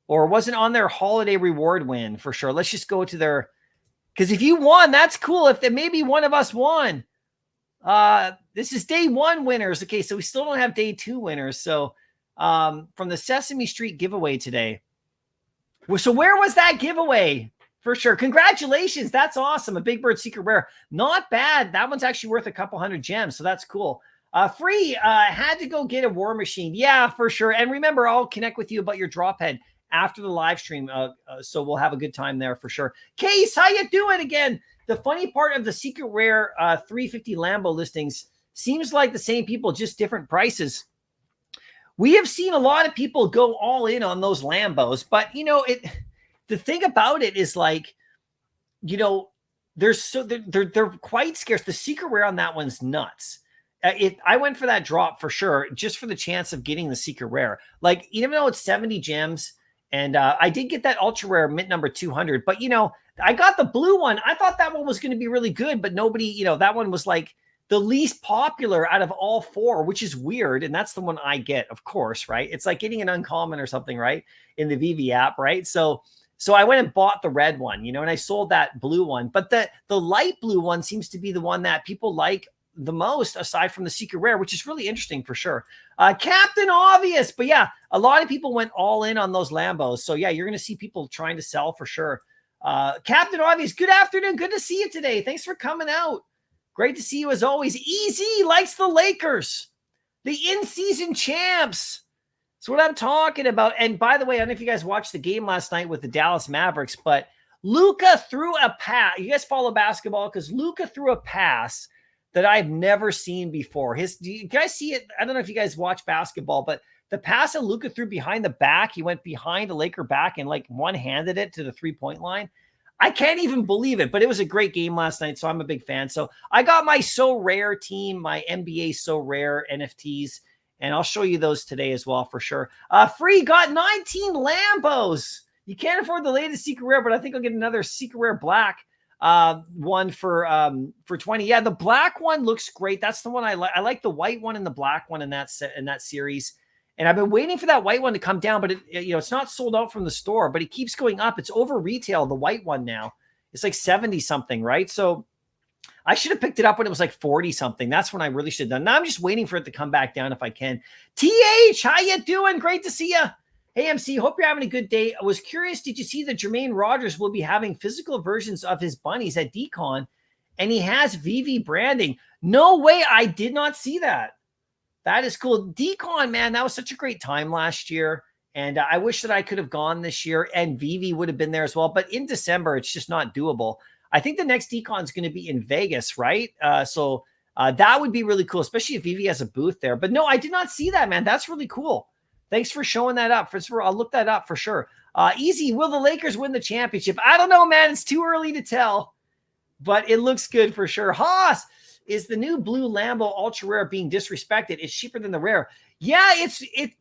S3: Or was it on their holiday reward win for sure? Let's just go to their. Because if you won, that's cool. If maybe one of us won. This is day 1 winners. Okay, so we still don't have day 2 winners. So from the Sesame Street giveaway today. So where was that giveaway? For sure. Congratulations. That's awesome. A Big Bird secret rare. Not bad. That one's actually worth a couple hundred gems. So that's cool. Free had to go get a War Machine. Yeah, for sure. And remember, I'll connect with you about your drop head after the live stream. So we'll have a good time there for sure. Case, how you doing again? The funny part of the secret rare 350 Lambo listings seems like the same people, just different prices. We have seen a lot of people go all in on those Lambos, but you know, the thing about it is like, you know, they're quite scarce. The secret rare on that one's nuts. I went for that drop for sure, just for the chance of getting the secret rare. Like, even though it's 70 gems, and I did get that ultra rare mint number 200, but you know, I got the blue one. I thought that one was going to be really good, but nobody, you know, that one was like the least popular out of all 4, which is weird. And that's the one I get, of course, right? It's like getting an uncommon or something, right? In the VV app, right? So I went and bought the red one, you know, and I sold that blue one, but the light blue one seems to be the one that people like the most, aside from the secret rare, which is really interesting for sure. Captain Obvious, but yeah, a lot of people went all in on those Lambos. So yeah, you're going to see people trying to sell for sure. Captain Obvious, good afternoon. Good to see you today. Thanks for coming out. Great to see you as always. Easy likes the Lakers, the in-season champs. That's what I'm talking about. And by the way, I don't know if you guys watched the game last night with the Dallas Mavericks, but Luka threw a pass. You guys follow basketball? Because Luka threw a pass that I've never seen before. Do you guys see it? I don't know if you guys watch basketball, but the pass that Luka threw behind the back, he went behind a Laker back and like one-handed it to the 3-point line. I can't even believe it, but it was a great game last night, so I'm a big fan. So I got my So Rare team, my NBA So Rare NFTs, and I'll show you those today as well for sure. Free got 19 Lambos. You can't afford the latest secret rare, but I think I'll get another secret rare black. one for 20. Yeah, the black one looks great. That's the one I like. I like the white one and the black one in that series. And I've been waiting for that white one to come down, but it's not sold out from the store, but it keeps going up. It's over retail, the white one now. It's like 70 something, right? So I should have picked it up when it was like 40 something. That's when I really should have done. Now I'm just waiting for it to come back down if I can. TH, how you doing? Great to see you. Hey, MC, hope you're having a good day. I was curious, did you see that Jermaine Rogers will be having physical versions of his bunnies at DCon, and he has VV branding? No way, I did not see that. That is cool. DCon, man, that was such a great time last year, and I wish that I could have gone this year, and VV would have been there as well, but in December, it's just not doable. I think the next DCon is going to be in Vegas, right? So that would be really cool, especially if VV has a booth there. But no, I did not see that, man. That's really cool. Thanks for showing that up. I'll look that up for sure. Easy, will the Lakers win the championship? I don't know, man. It's too early to tell, but it looks good for sure. Haas, is the new blue Lambo ultra rare being disrespected? It's cheaper than the rare. Yeah,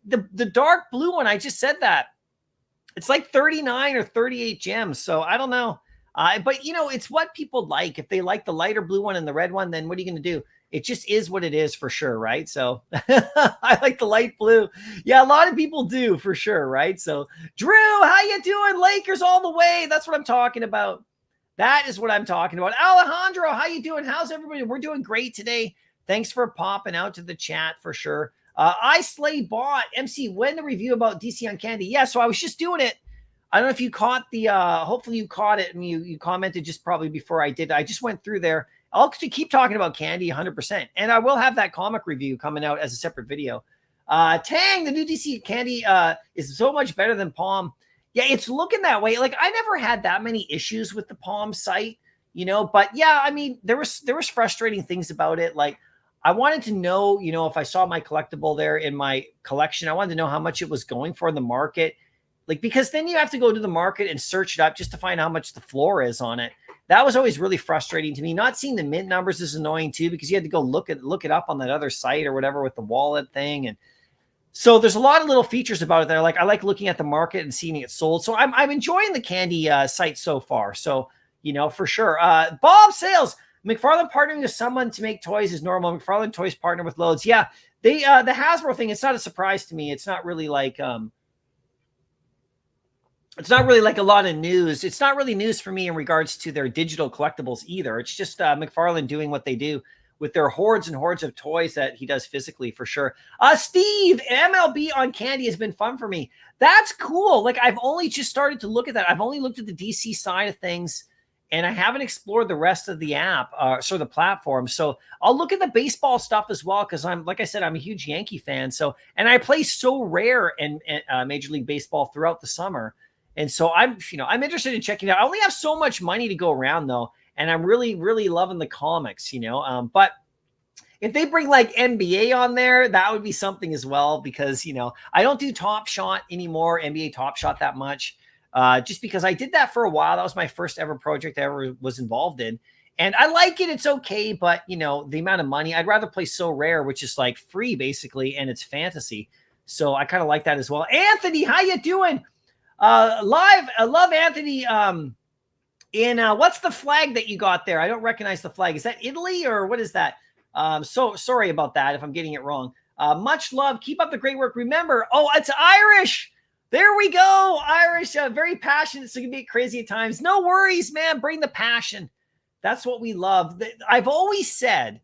S3: the dark blue one. I just said that. It's like 39 or 38 gems. So I don't know. But it's what people like. If they like the lighter blue one and the red one, then what are you going to do? It just is what it is for sure, right? So I like the light blue. Yeah, a lot of people do for sure, right? So Drew, how you doing? Lakers all the way. That's what I'm talking about. That is what I'm talking about. Alejandro, how you doing? How's everybody? We're doing great today. Thanks for popping out to the chat for sure. I Slay Bot. MC, when the review about DC on Candy? Yeah, so I was just doing it. I don't know if you caught the, hopefully you caught it and you commented just probably before I did. I just went through there. I'll keep talking about Candy 100%. And I will have that comic review coming out as a separate video. Tang, the new DC Candy is so much better than Palm. Yeah, it's looking that way. Like I never had that many issues with the Palm site, but yeah, I mean, there was frustrating things about it. Like I wanted to know, if I saw my collectible there in my collection, I wanted to know how much it was going for in the market. Like, because then you have to go to the market and search it up just to find how much the floor is on it. That was always really frustrating to me. Not seeing the mint numbers is annoying too, because you had to go look it up on that other site or whatever with the wallet thing. And so there's a lot of little features about it that are like, I like looking at the market and seeing it sold. So I'm enjoying the Candy site so far. So, for sure. Bob Sales, McFarlane partnering with someone to make toys is normal. McFarlane Toys partner with loads. Yeah. They, the Hasbro thing, it's not a surprise to me. It's not really like, it's not really like a lot of news. It's not really news for me in regards to their digital collectibles either. It's just McFarlane doing what they do with their hordes and hordes of toys that he does physically for sure. Steve, MLB on Candy has been fun for me. That's cool. Like I've only just started to look at that. I've only looked at the DC side of things and I haven't explored the rest of the app, the platform. So I'll look at the baseball stuff as well. Cause like I said, I'm a huge Yankee fan. So, and I play so rare and Major League Baseball throughout the summer. And so I'm interested in checking it out. I only have so much money to go around though. And I'm really, really loving the comics, but if they bring like NBA on there, that would be something as well, because, I don't do Top Shot anymore, NBA Top Shot that much, just because I did that for a while. That was my first ever project I ever was involved in. And I like it. It's okay. But, the amount of money, I'd rather play So Rare, which is like free basically. And it's fantasy. So I kind of like that as well. Anthony, how you doing? Live, I love Anthony. What's the flag that you got there? I don't recognize the flag. Is that Italy or what is that? So sorry about that if I'm getting it wrong. Much love. Keep up the great work. Remember, it's Irish. There we go. Irish, very passionate. So it can be crazy at times. No worries, man. Bring the passion. That's what we love. I've always said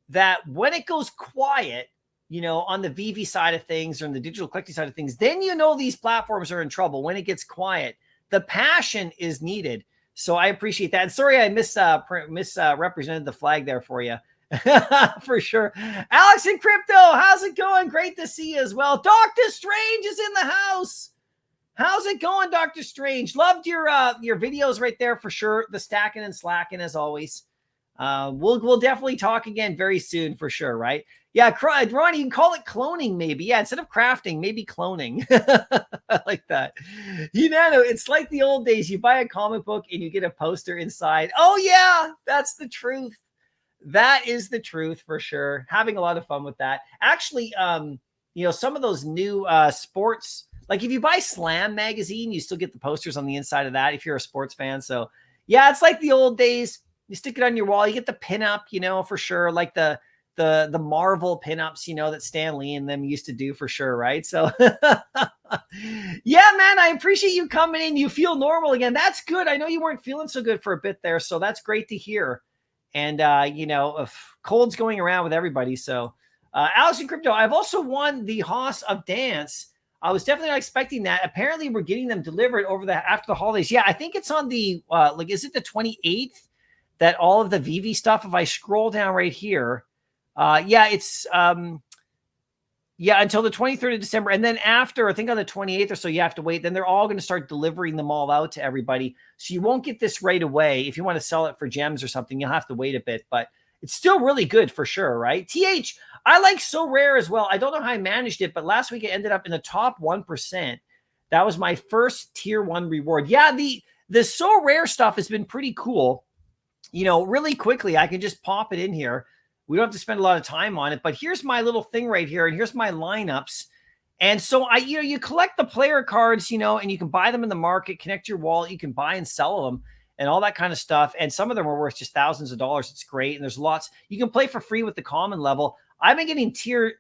S3: that when it goes quiet, on the VV side of things or on the digital collecting side of things, then these platforms are in trouble. When it gets quiet, the passion is needed. So I appreciate that. And sorry, I misrepresented the flag there for you. For sure. Alex and Crypto, how's it going? Great to see you as well. Dr. Strange is in the house. How's it going, Dr. Strange? Loved your videos right there for sure. The stacking and slacking as always. We'll definitely talk again very soon for sure, right? Yeah, Ronnie, you can call it cloning maybe. Yeah, instead of crafting, maybe cloning. I like that. It's like the old days. You buy a comic book and you get a poster inside. Oh yeah, that's the truth. That is the truth for sure. Having a lot of fun with that. Actually, some of those new sports, like if you buy Slam magazine, you still get the posters on the inside of that if you're a sports fan. So Yeah, it's like the old days. You stick it on your wall. You get the pinup, for sure. Like the Marvel pinups, that Stan Lee and them used to do for sure, right? So, yeah, man, I appreciate you coming in. You feel normal again. That's good. I know you weren't feeling so good for a bit there, so that's great to hear. And if cold's going around with everybody. So, Alex in Crypto, I've also won the House of Dance. I was definitely not expecting that. Apparently, we're getting them delivered after the holidays. Yeah, I think it's on the is it the 28th that all of the VV stuff? If I scroll down right here, it's until the 23rd of December, and then after I think on the 28th or so, you have to wait. Then they're all going to start delivering them all out to everybody, so you won't get this right away. If you want to sell it for gems or something, you'll have to wait a bit, but it's still really good for sure, right? TH, I like So Rare as well. I don't know how I managed it, but last week I ended up in the top 1%. That was my first tier 1 reward. Yeah, the So Rare stuff has been pretty cool. Really quickly, I can just pop it in here. We don't have to spend a lot of time on it, but here's my little thing right here, and here's my lineups. And so you collect the player cards, and you can buy them in the market, connect your wallet, you can buy and sell them, and all that kind of stuff. And some of them are worth just thousands of dollars. It's great. And there's lots. You can play for free with the common level. I've been getting tier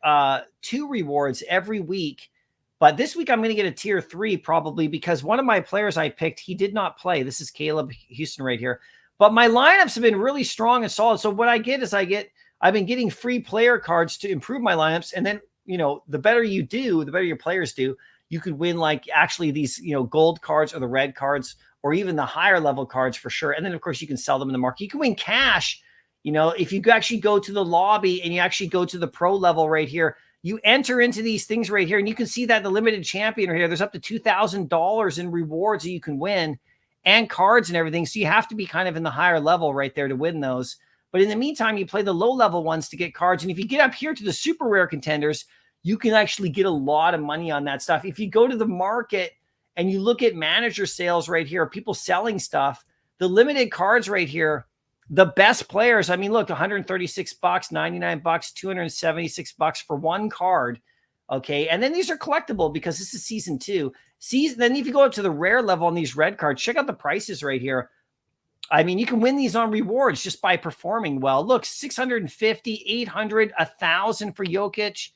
S3: 2 rewards every week, but this week I'm going to get a tier 3 probably because one of my players I picked, he did not play. This is Caleb Houston right here. But my lineups have been really strong and solid. So what I get is I've been getting free player cards to improve my lineups. And then, the better you do, the better your players do, you could win like actually these, gold cards or the red cards or even the higher level cards for sure. And then of course you can sell them in the market. You can win cash. If you actually go to the lobby and you actually go to the pro level right here, you enter into these things right here, and you can see that the limited champion right here, there's up to $2,000 in rewards that you can win and cards and everything. So you have to be kind of in the higher level right there to win those. But in the meantime, you play the low level ones to get cards. And if you get up here to the super rare contenders, you can actually get a lot of money on that stuff. If you go to the market and you look at manager sales right here, people selling stuff, the limited cards right here, the best players, I mean, look, $136, $99, $276 for one card. Okay. And then these are collectible because this is season 2. Then if you go up to the rare level on these red cards, check out the prices right here. I mean, you can win these on rewards just by performing well. Look, 650, 800, 1,000 for Jokic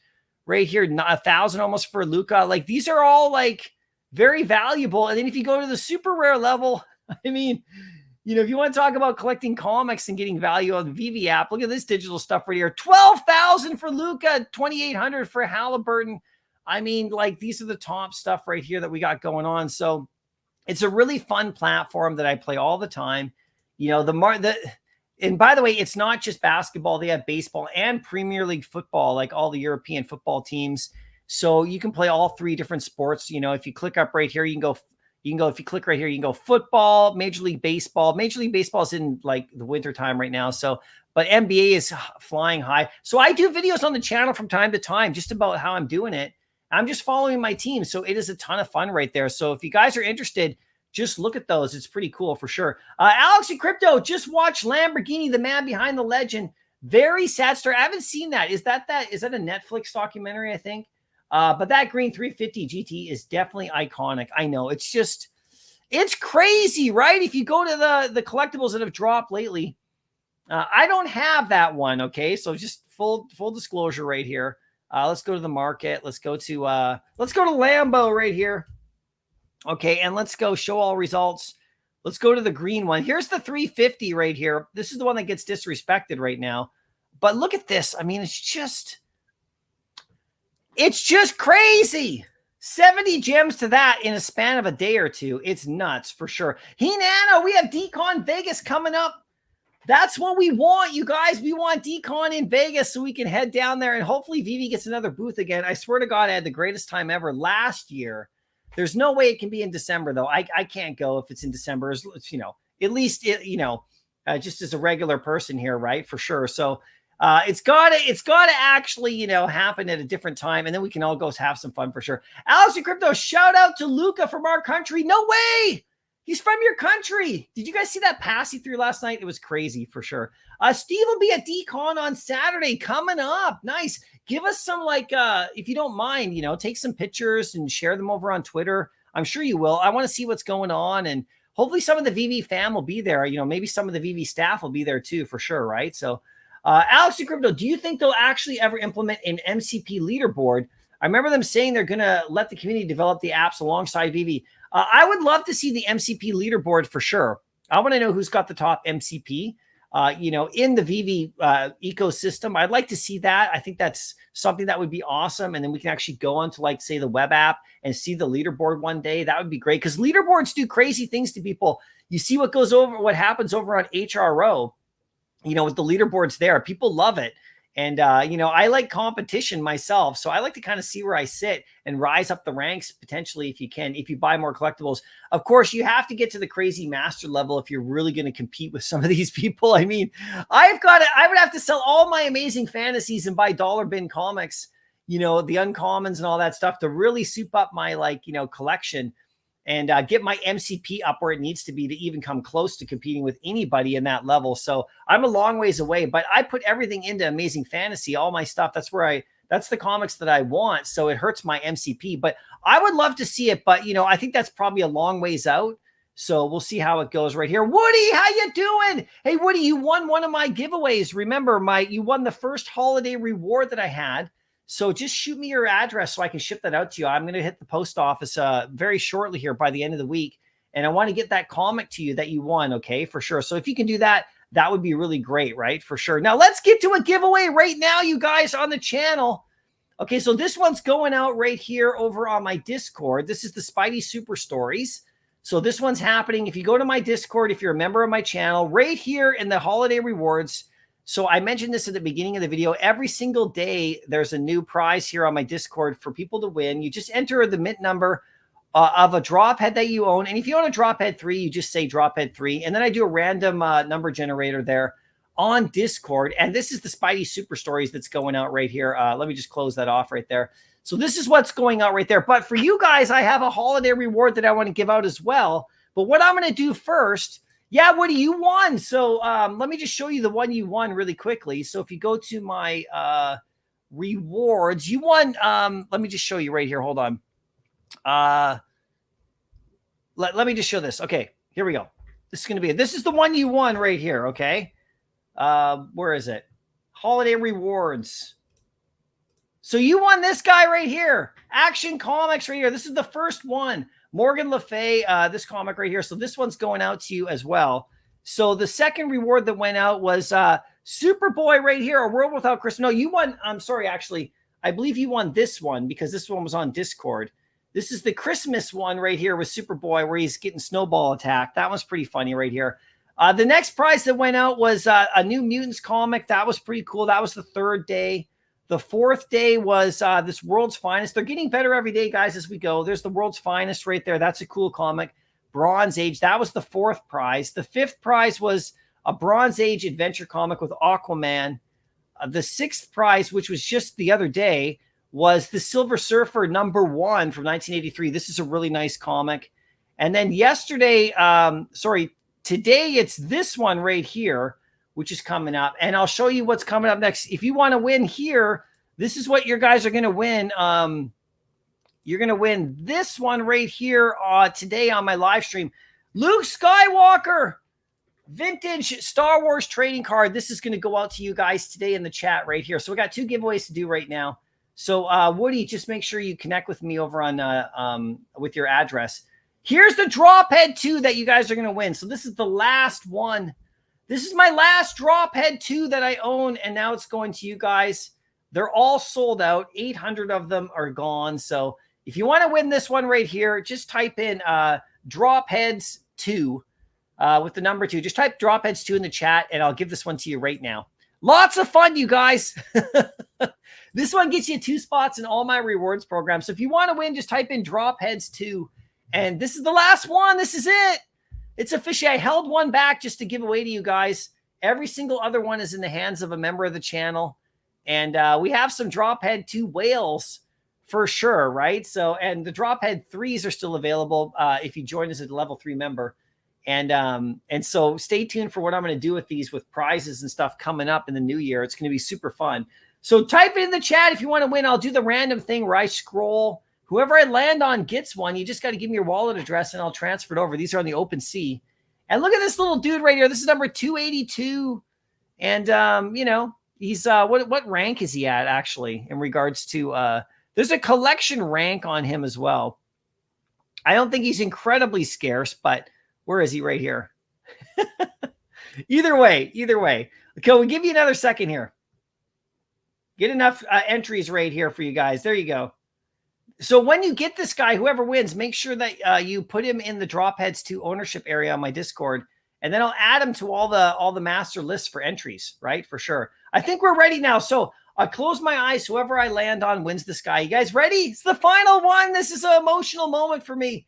S3: right here, 1,000 almost for Luka. Like these are all like very valuable. And then if you go to the super rare level, I mean, if you want to talk about collecting comics and getting value on the VV app, look at this digital stuff right here. 12,000 for Luka, 2,800 for Halliburton. I mean, like these are the top stuff right here that we got going on. So it's a really fun platform that I play all the time. And by the way, it's not just basketball. They have baseball and Premier League football, like all the European football teams. So you can play all 3 different sports. If you click up right here, you can go, if you click right here, you can go football, Major League Baseball. Major League Baseball is in like the winter time right now. So, but NBA is flying high. So I do videos on the channel from time to time, just about how I'm doing it. I'm just following my team. So it is a ton of fun right there. So if you guys are interested, just look at those. It's pretty cool for sure. Alex in Crypto, just watch Lamborghini, the man behind the legend. Very sad story. I haven't seen that. Is that a Netflix documentary, I think? But that green 350 GT is definitely iconic. I know. It's crazy, right? If you go to the collectibles that have dropped lately, I don't have that one, okay? So just full disclosure right here. Let's go to the market. Let's go to Lambo right here. Okay, and let's go show all results. Let's go to the green one. Here's the 350 right here. This is the one that gets disrespected right now. But look at this. I mean, it's just crazy. 70 gems to that in a span of a day or two. It's nuts for sure. Hinano, we have Decon Vegas coming up. That's what we want, you guys. We want Decon in Vegas so we can head down there and hopefully Vivi gets another booth again. I swear to God, I had the greatest time ever last year. There's no way it can be in December, though. I can't go if it's in December. At least, just as a regular person here, right? For sure. So it's gotta actually, happen at a different time. And then we can all go have some fun for sure. Alex in Crypto, shout out to Luca from our country. No way. He's from your country. Did you guys see that pass he threw last night? It was crazy for sure. Steve will be at DCon on Saturday coming up. Nice. Give us some if you don't mind, take some pictures and share them over on Twitter. I'm sure you will. I want to see what's going on. And hopefully some of the VV fam will be there. You know, maybe some of the VV staff will be there too, for sure, right? So, Alex the Crypto, do you think they'll actually ever implement an MCP leaderboard? I remember them saying they're going to let the community develop the apps alongside VV. I would love to see the MCP leaderboard for sure. I want to know who's got the top MCP. You know, in the VV ecosystem. I'd like to see that. I think that's something that would be awesome. And then we can actually go onto, like, say, the web app and see the leaderboard one day. That would be great, because leaderboards do crazy things to people. You see what happens over on HRO, you know, with the leaderboards there. People love it. And, you know, I like competition myself. So I like to kind of see where I sit and rise up the ranks potentially if you can, if you buy more collectibles. Of course, you have to get to the crazy master level if you're really going to compete with some of these people. I mean, I would have to sell all my Amazing Fantasies and buy dollar bin comics, you know, the uncommons and all that stuff to really soup up my, like, you know, collection and get my MCP up where it needs to be to even come close to competing with anybody in that level. So I'm a long ways away, but I put everything into Amazing Fantasy, all my stuff. That's the comics that I want. So it hurts my MCP, but I would love to see it. But, you know, I think that's probably a long ways out. So we'll see how it goes right here. Woody, how you doing? Hey, Woody, you won one of my giveaways. Remember, you won the first holiday reward that I had. So just shoot me your address so I can ship that out to you. I'm going to hit the post office very shortly here by the end of the week. And I want to get that comic to you that you won, okay, for sure. So if you can do that, that would be really great, right? For sure. Now let's get to a giveaway right now, you guys, on the channel. Okay, so this one's going out right here over on my Discord. This is the Spidey Super Stories. So this one's happening. If you go to my Discord, if you're a member of my channel, right here in the holiday rewards. So I mentioned this at the beginning of the video. Every single day, there's a new prize here on my Discord for people to win. You just enter the mint number of a drop head that you own. And if you own a drop head 3, you just say drop head 3. And then I do a random number generator there on Discord. And this is the Spidey Super Stories that's going out right here. Let me just close that off right there. So this is what's going out right there. But for you guys, I have a holiday reward that I want to give out as well. But what I'm going to do first... Yeah, Woody, you won. So let me just show you the one you won really quickly. So if you go to my rewards, you won. Let me just show you right here. Hold on. Let me just show this. Okay, here we go. This is going to be it. This is the one you won right here. Okay. Where is it? Holiday rewards. So you won this guy right here. Action Comics right here. This is the first one. Morgan Le Fay, this comic right here. So this one's going out to you as well. So the second reward that went out was Superboy right here, A World Without Christmas. No, you won. I'm sorry, actually. I believe you won this one because this one was on Discord. This is the Christmas one right here with Superboy where he's getting snowball attacked. That one's pretty funny right here. The next prize that went out was a New Mutants comic. That was pretty cool. That was the third day. The fourth day was this World's Finest. They're getting better every day, guys, as we go. There's the World's Finest right there. That's a cool comic. Bronze Age. That was the fourth prize. The fifth prize was a Bronze Age adventure comic with Aquaman. The sixth prize, which was just the other day, was the Silver Surfer #1 from 1983. This is a really nice comic. And then yesterday, today it's this one right here, which is coming up. And I'll show you what's coming up next. If you want to win here, this is what your guys are going to win. You're going to win this one right here today on my live stream. Luke Skywalker, vintage Star Wars trading card. This is going to go out to you guys today in the chat right here. So we got 2 giveaways to do right now. So Woody, just make sure you connect with me over on with your address. Here's the drop head 2 that you guys are going to win. So this is the last one. This is my last drop head 2 that I own, and now it's going to you guys. They're all sold out. 800 of them are gone. So if you want to win this one right here, just type in drop heads 2 with the number 2. Just type drop heads 2 in the chat, and I'll give this one to you right now. Lots of fun, you guys. This one gets you 2 spots in all my rewards program. So if you want to win, just type in drop heads 2. And this is the last one. This is it. It's official. I held one back just to give away to you guys. Every single other one is in the hands of a member of the channel. And we have some drop head 2 whales for sure, right? So, and the drop head 3s are still available if you join as a level 3 member. And so stay tuned for what I'm going to do with these with prizes and stuff coming up in the new year. It's going to be super fun. So type it in the chat if you want to win. I'll do the random thing where I scroll Whoever I land on gets one. You just got to give me your wallet address and I'll transfer it over. These are on the open sea. And look at this little dude right here. This is number 282. And, you know, he's, what rank is he at actually in regards to, there's a collection rank on him as well. I don't think he's incredibly scarce, but where is he right here? Either way. Okay, we'll give you another second here. Get enough entries right here for you guys. There you go. So when you get this guy, whoever wins, make sure that you put him in the drop heads to ownership area on my Discord, and then I'll add him to all the master lists for entries, right? For sure. I think we're ready now. So I close my eyes. Whoever I land on wins this guy. You guys ready? It's the final one. This is an emotional moment for me,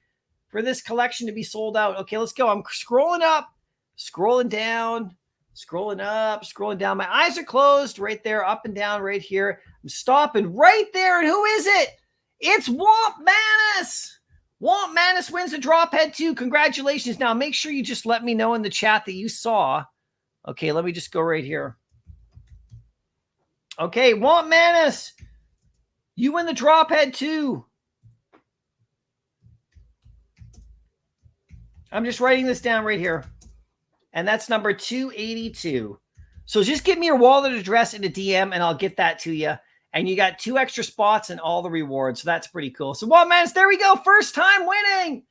S3: for this collection to be sold out. Okay, let's go. I'm scrolling up, scrolling down, scrolling up, scrolling down. My eyes are closed right there, up and down right here. I'm stopping right there. And who is it? It's Womp Manus. Womp Manus wins the drop head too. Congratulations. Now make sure you just let me know in the chat that you saw. Okay, let me just go right here. Okay, Womp Manus, you win the drop head too. I'm just writing this down right here. And that's number 282. So just give me your wallet address in a DM and I'll get that to you. And you got 2 extra spots and all the rewards. So that's pretty cool. So, Womp Manus, there we go. First time winning.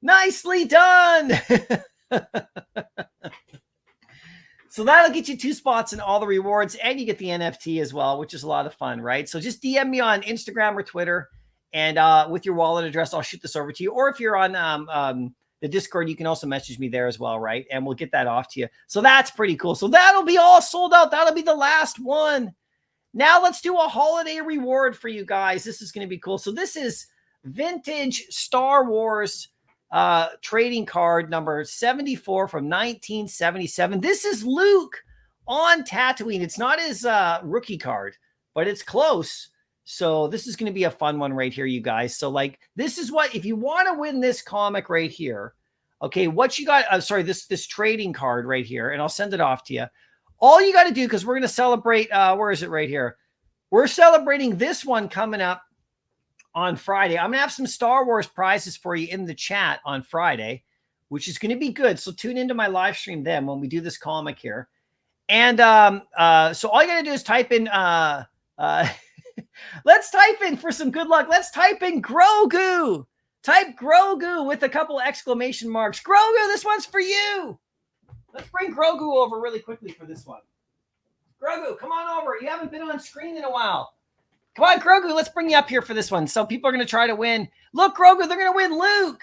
S3: Nicely done. So that'll get you 2 spots and all the rewards, and you get the NFT as well, which is a lot of fun, right? So just DM me on Instagram or Twitter, and with your wallet address, I'll shoot this over to you. Or if you're on the Discord, you can also message me there as well, right? And we'll get that off to you. So that's pretty cool. So that'll be all sold out. That'll be the last one. Now let's do a holiday reward for you guys. This is going to be cool. So this is vintage Star Wars trading card number 74 from 1977. This is Luke on Tatooine. It's not his rookie card, but it's close. So this is going to be a fun one right here, you guys. So like, this is what, if you want to win this comic right here, okay, what you got, this trading card right here, and I'll send it off to you. All you got to do, because we're going to celebrate, where is it right here? We're celebrating this one coming up on Friday. I'm going to have some Star Wars prizes for you in the chat on Friday, which is going to be good. So tune into my live stream then when we do this comic here. And so all you got to do is type in, let's type in for some good luck. Let's type in Grogu. Type Grogu with a couple exclamation marks. Grogu, this one's for you. Let's bring Grogu over really quickly for this one. Grogu, come on over. You haven't been on screen in a while. Come on, Grogu, let's bring you up here for this one. So people are going to try to win. Look, Grogu, they're going to win Luke.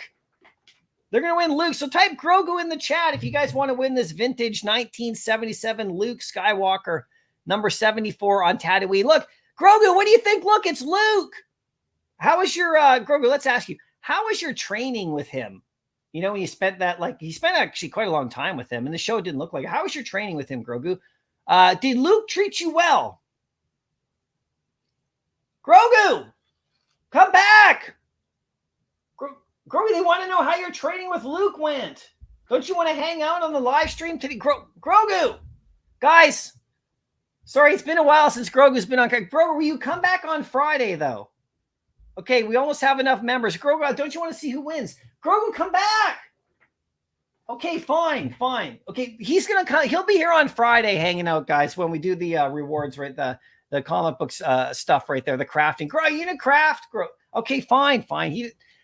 S3: They're going to win Luke. So type Grogu in the chat if you guys want to win this vintage 1977 Luke Skywalker number 74 on Tatooine. Look, Grogu, what do you think? Look, it's Luke. How was your, Grogu, let's ask you, how was your training with him? You know, when you spent that, like, you spent actually quite a long time with him, and the show didn't look like it. How was your training with him, Grogu? Did Luke treat you well? Grogu, come back. Grogu, they want to know how your training with Luke went. Don't you want to hang out on the live stream today? Grogu, guys, sorry, it's been a while since Grogu's been on. Grogu, will you come back on Friday, though? Okay, we almost have enough members. Grogu, don't you want to see who wins? Grogu, come back. Okay, fine. Okay, he's going to come. He'll be here on Friday hanging out, guys, when we do the rewards, right? The comic books stuff right there, the crafting. Grogu, you gonna craft? Okay, fine.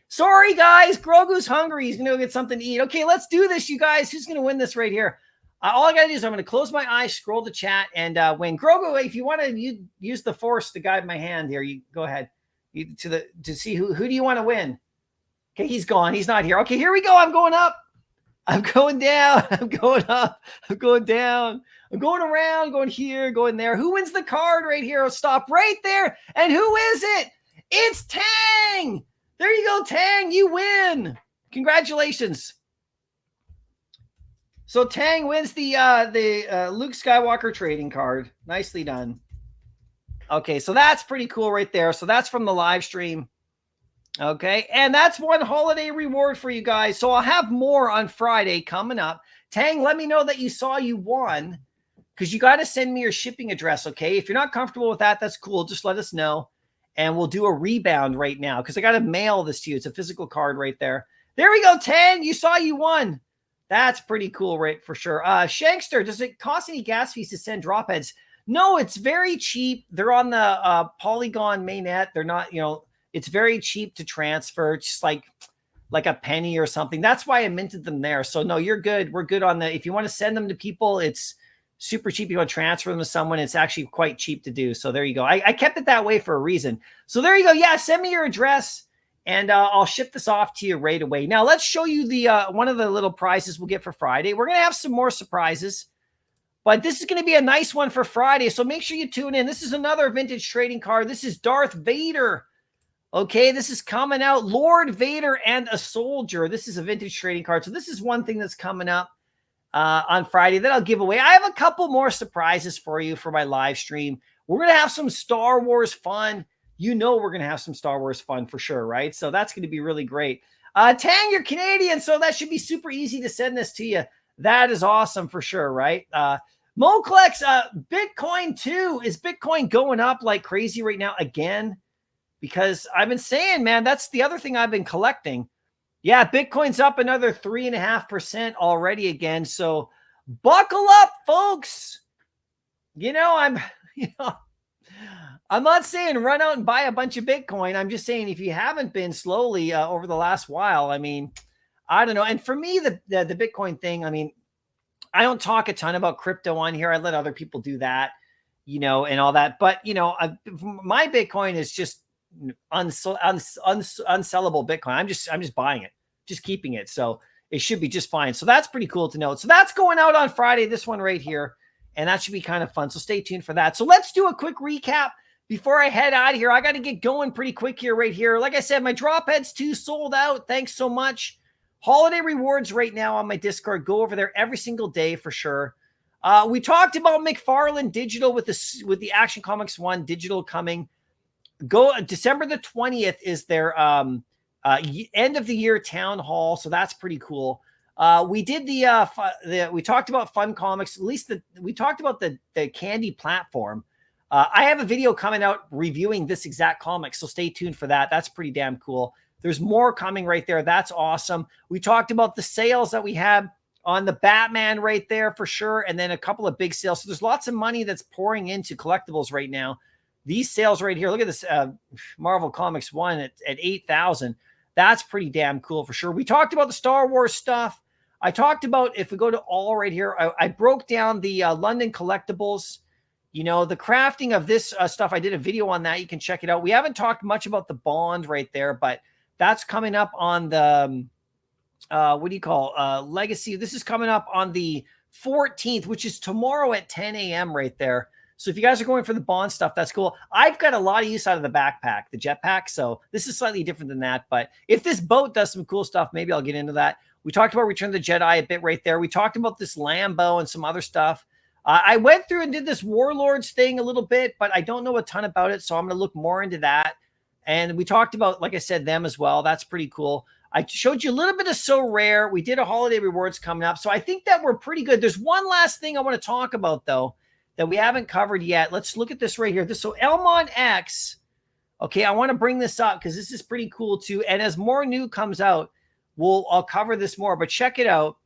S3: Sorry, guys. Grogu's hungry. He's going to go get something to eat. Okay, let's do this, you guys. Who's going to win this right here? All I got to do is I'm going to close my eyes, scroll the chat, and win. Grogu, if you want to use the force to guide my hand here, you go ahead to see who do you want to win. Okay, he's gone. He's not here. Okay, here we go. I'm going up. I'm going down. I'm going up. I'm going down. I'm going around, going here, going there. Who wins the card right here? I'll stop right there. And who is it? It's Tang. There you go, Tang. You win. Congratulations. So Tang wins the Luke Skywalker trading card. Nicely done. Okay, so that's pretty cool right there. So that's from the live stream. Okay, and that's one holiday reward for you guys. So I'll have more on Friday coming up. Tang, let me know that you saw you won, because you got to send me your shipping address, okay? If you're not comfortable with that, that's cool. Just let us know. and we'll do a rebound right now because I got to mail this to you. It's a physical card right there. There we go, Tang. You saw you won. That's pretty cool, right? For sure. Shankster, does it cost any gas fees to send drop heads? No, it's very cheap. They're on the Polygon mainnet. They're not, it's very cheap to transfer, just like a penny or something. That's why I minted them there. So no, you're good. We're good on that. If you want to send them to people, it's super cheap. You want to transfer them to someone, it's actually quite cheap to do. So there you go. I kept it that way for a reason. So there you go. Yeah, send me your address and I'll ship this off to you right away. Now let's show you the one of the little prizes we'll get for Friday. We're going to have some more surprises, but this is going to be a nice one for Friday. So make sure you tune in. This is another vintage trading card. This is Darth Vader. Okay, this is coming out. Lord Vader and a soldier. This is a vintage trading card. So this is one thing that's coming up on Friday that I'll give away. I have a couple more surprises for you for my live stream. We're going to have some Star Wars fun. We're going to have some Star Wars fun for sure, right? So that's going to be really great. Tang, you're Canadian, so that should be super easy to send this to you. That is awesome for sure, right? Moclex, Bitcoin too. Is Bitcoin going up like crazy right now again? Because I've been saying, man, that's the other thing I've been collecting. Yeah, Bitcoin's up another 3.5% already again. So buckle up, folks. I'm not saying run out and buy a bunch of Bitcoin. I'm just saying if you haven't been slowly over the last while, I mean, I don't know. And for me, the Bitcoin thing, I mean, I don't talk a ton about crypto on here. I let other people do that, and all that. But, my Bitcoin is just unsellable Bitcoin. I'm just buying it, just keeping it. So it should be just fine. So that's pretty cool to note. So that's going out on Friday, this one right here. And that should be kind of fun. So stay tuned for that. So let's do a quick recap before I head out of here. I got to get going pretty quick here, right here. Like I said, my drop heads too sold out. Thanks so much. Holiday rewards right now on my Discord. Go over there every single day for sure. We talked about McFarlane Digital with the Action Comics 1 digital coming. December the 20th is their end of the year town hall, so that's pretty cool. We did we talked about Fun Comics. At least we talked about the Candy platform. I have a video coming out reviewing this exact comic, so stay tuned for that. That's pretty damn cool. There's more coming right there. That's awesome. We talked about the sales that we had on the Batman right there for sure, and then a couple of big sales. So there's lots of money that's pouring into collectibles right now. These sales right here, look at this Marvel Comics 1 at 8,000. That's pretty damn cool for sure. We talked about the Star Wars stuff. I talked about, if we go to all right here, I broke down the London collectibles. The crafting of this stuff. I did a video on that. You can check it out. We haven't talked much about the Bond right there, but that's coming up on the, Legacy. This is coming up on the 14th, which is tomorrow at 10 a.m. right there. So if you guys are going for the Bond stuff, that's cool. I've got a lot of use out of the backpack, the jetpack. So this is slightly different than that. But if this boat does some cool stuff, maybe I'll get into that. We talked about Return of the Jedi a bit right there. We talked about this Lambo and some other stuff. I went through and did this Warlords thing a little bit, but I don't know a ton about it. So I'm going to look more into that. And we talked about, like I said, them as well. That's pretty cool. I showed you a little bit of So Rare. We did a holiday rewards coming up. So I think that we're pretty good. There's one last thing I want to talk about, though, that we haven't covered yet. Let's look at this right here. So Elmon X. Okay, I want to bring this up because this is pretty cool too. And as more new comes out, I'll cover this more. But check it out.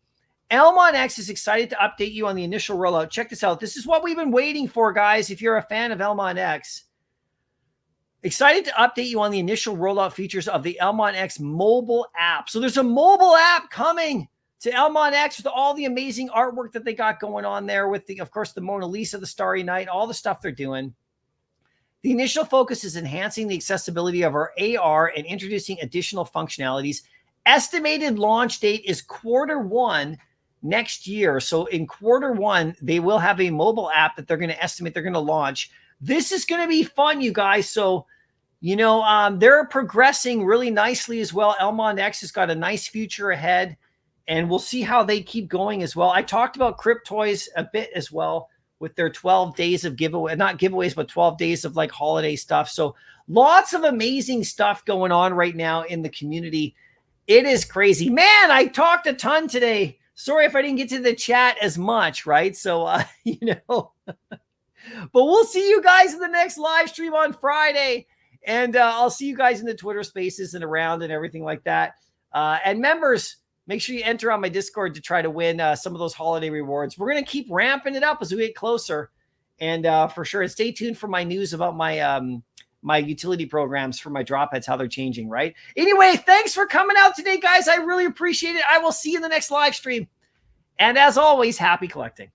S3: Elmon X is excited to update you on the initial rollout. Check this out. This is what we've been waiting for, guys. If you're a fan of Elmon X, excited to update you on the initial rollout features of the Elmon X mobile app. So there's a mobile app coming to Elmon X with all the amazing artwork that they got going on there with of course, the Mona Lisa, the Starry Night, all the stuff they're doing. The initial focus is enhancing the accessibility of our AR and introducing additional functionalities. Estimated launch date is Q1 next year. So in Q1, they will have a mobile app that they're going to estimate they're going to launch. This is going to be fun, you guys. So, they're progressing really nicely as well. Elmon X has got a nice future ahead, and we'll see how they keep going as well. I talked about Cryptoys a bit as well with their 12 days of giveaway, not giveaways, but 12 days of like holiday stuff. So lots of amazing stuff going on right now in the community. It is crazy, man. I talked a ton today. Sorry if I didn't get to the chat as much, right? So, but we'll see you guys in the next live stream on Friday. And I'll see you guys in the Twitter spaces and around and everything like that. And members, make sure you enter on my Discord to try to win some of those holiday rewards. We're going to keep ramping it up as we get closer. And for sure, and stay tuned for my news about my my utility programs for my drop heads, how they're changing, right? Anyway, thanks for coming out today, guys. I really appreciate it. I will see you in the next live stream. And as always, happy collecting.